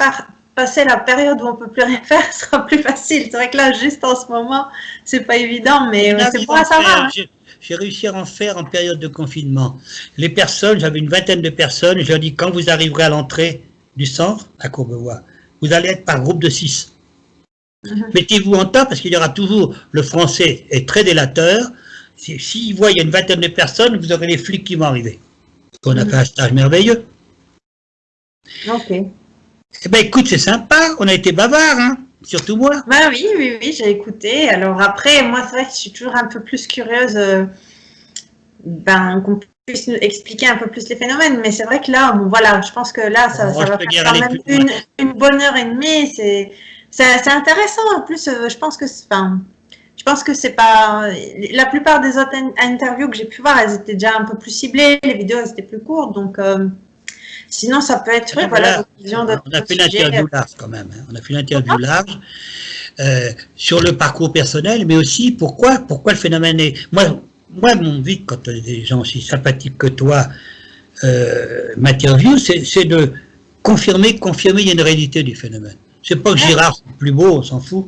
passé la période où on peut plus rien faire, ce sera plus facile. C'est vrai que là, juste en ce moment, c'est pas évident, mais c'est pour ça va. J'ai réussi à en faire en période de confinement. Les personnes, j'avais une vingtaine de personnes, je leur dis, quand vous arriverez à l'entrée du centre, à Courbevoie, vous allez être par groupe de 6. Mettez-vous en tas, parce qu'il y aura toujours, le français est très délateur. S'ils voient il y a une vingtaine de personnes, vous aurez les flics qui vont arriver. On a fait un stage merveilleux. Ok. Eh ben écoute, c'est sympa, on a été bavards, hein, surtout moi. Ben oui, j'ai écouté. Alors après, moi, c'est vrai que je suis toujours un peu plus curieuse qu'on puisse nous expliquer un peu plus les phénomènes. Mais c'est vrai que là, bon, voilà, je pense que là, ça va faire quand même une bonne heure et demie. C'est intéressant. En plus, je pense que c'est pas... La plupart des autres interviews que j'ai pu voir, elles étaient déjà un peu plus ciblées, les vidéos, elles étaient plus courtes, donc sinon, ça peut être... voilà, on a fait l'interview large quand même, hein. On a fait l'interview large sur le parcours personnel, mais aussi pourquoi le phénomène est... Moi, mon but, quand des gens aussi sympathiques que toi m'interviewent, c'est de confirmer qu'il y a une réalité du phénomène. C'est pas que Girard c'est plus beau, on s'en fout.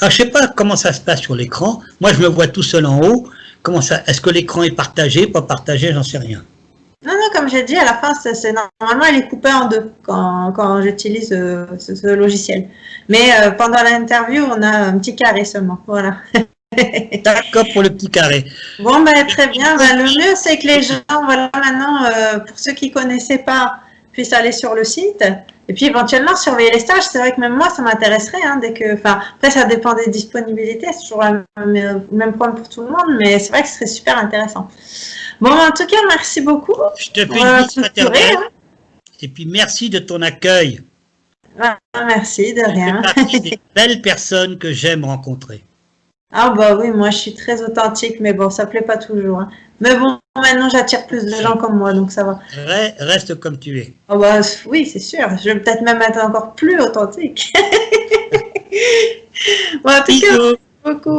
Alors, je sais pas comment ça se passe sur l'écran. Moi, je me vois tout seul en haut. Comment ça? Est-ce que l'écran est partagé, pas partagé? J'en sais rien. Non, comme j'ai dit, à la fin, normalement, elle est coupée en deux quand j'utilise ce logiciel. Mais pendant l'interview, on a un petit carré seulement. Voilà. D'accord pour le petit carré. Bon, très bien. Le mieux, c'est que les gens, voilà, maintenant, pour ceux qui connaissaient pas, puissent aller sur le site. Et puis éventuellement surveiller les stages, c'est vrai que même moi ça m'intéresserait, hein, après ça dépend des disponibilités, c'est toujours le même point pour tout le monde, mais c'est vrai que ce serait super intéressant. Bon, en tout cas, merci beaucoup. Je te fais une bise maternelle, et puis merci de ton accueil. Merci, de rien. Tu fais partie des belles personnes que j'aime rencontrer. Ah bah oui, moi je suis très authentique, mais bon, ça plaît pas toujours. Hein. Mais bon, maintenant j'attire plus de gens comme moi, donc ça va. Reste comme tu es. Oh bah oui, c'est sûr. Je vais peut-être même être encore plus authentique. Bon, en tout cas, merci beaucoup.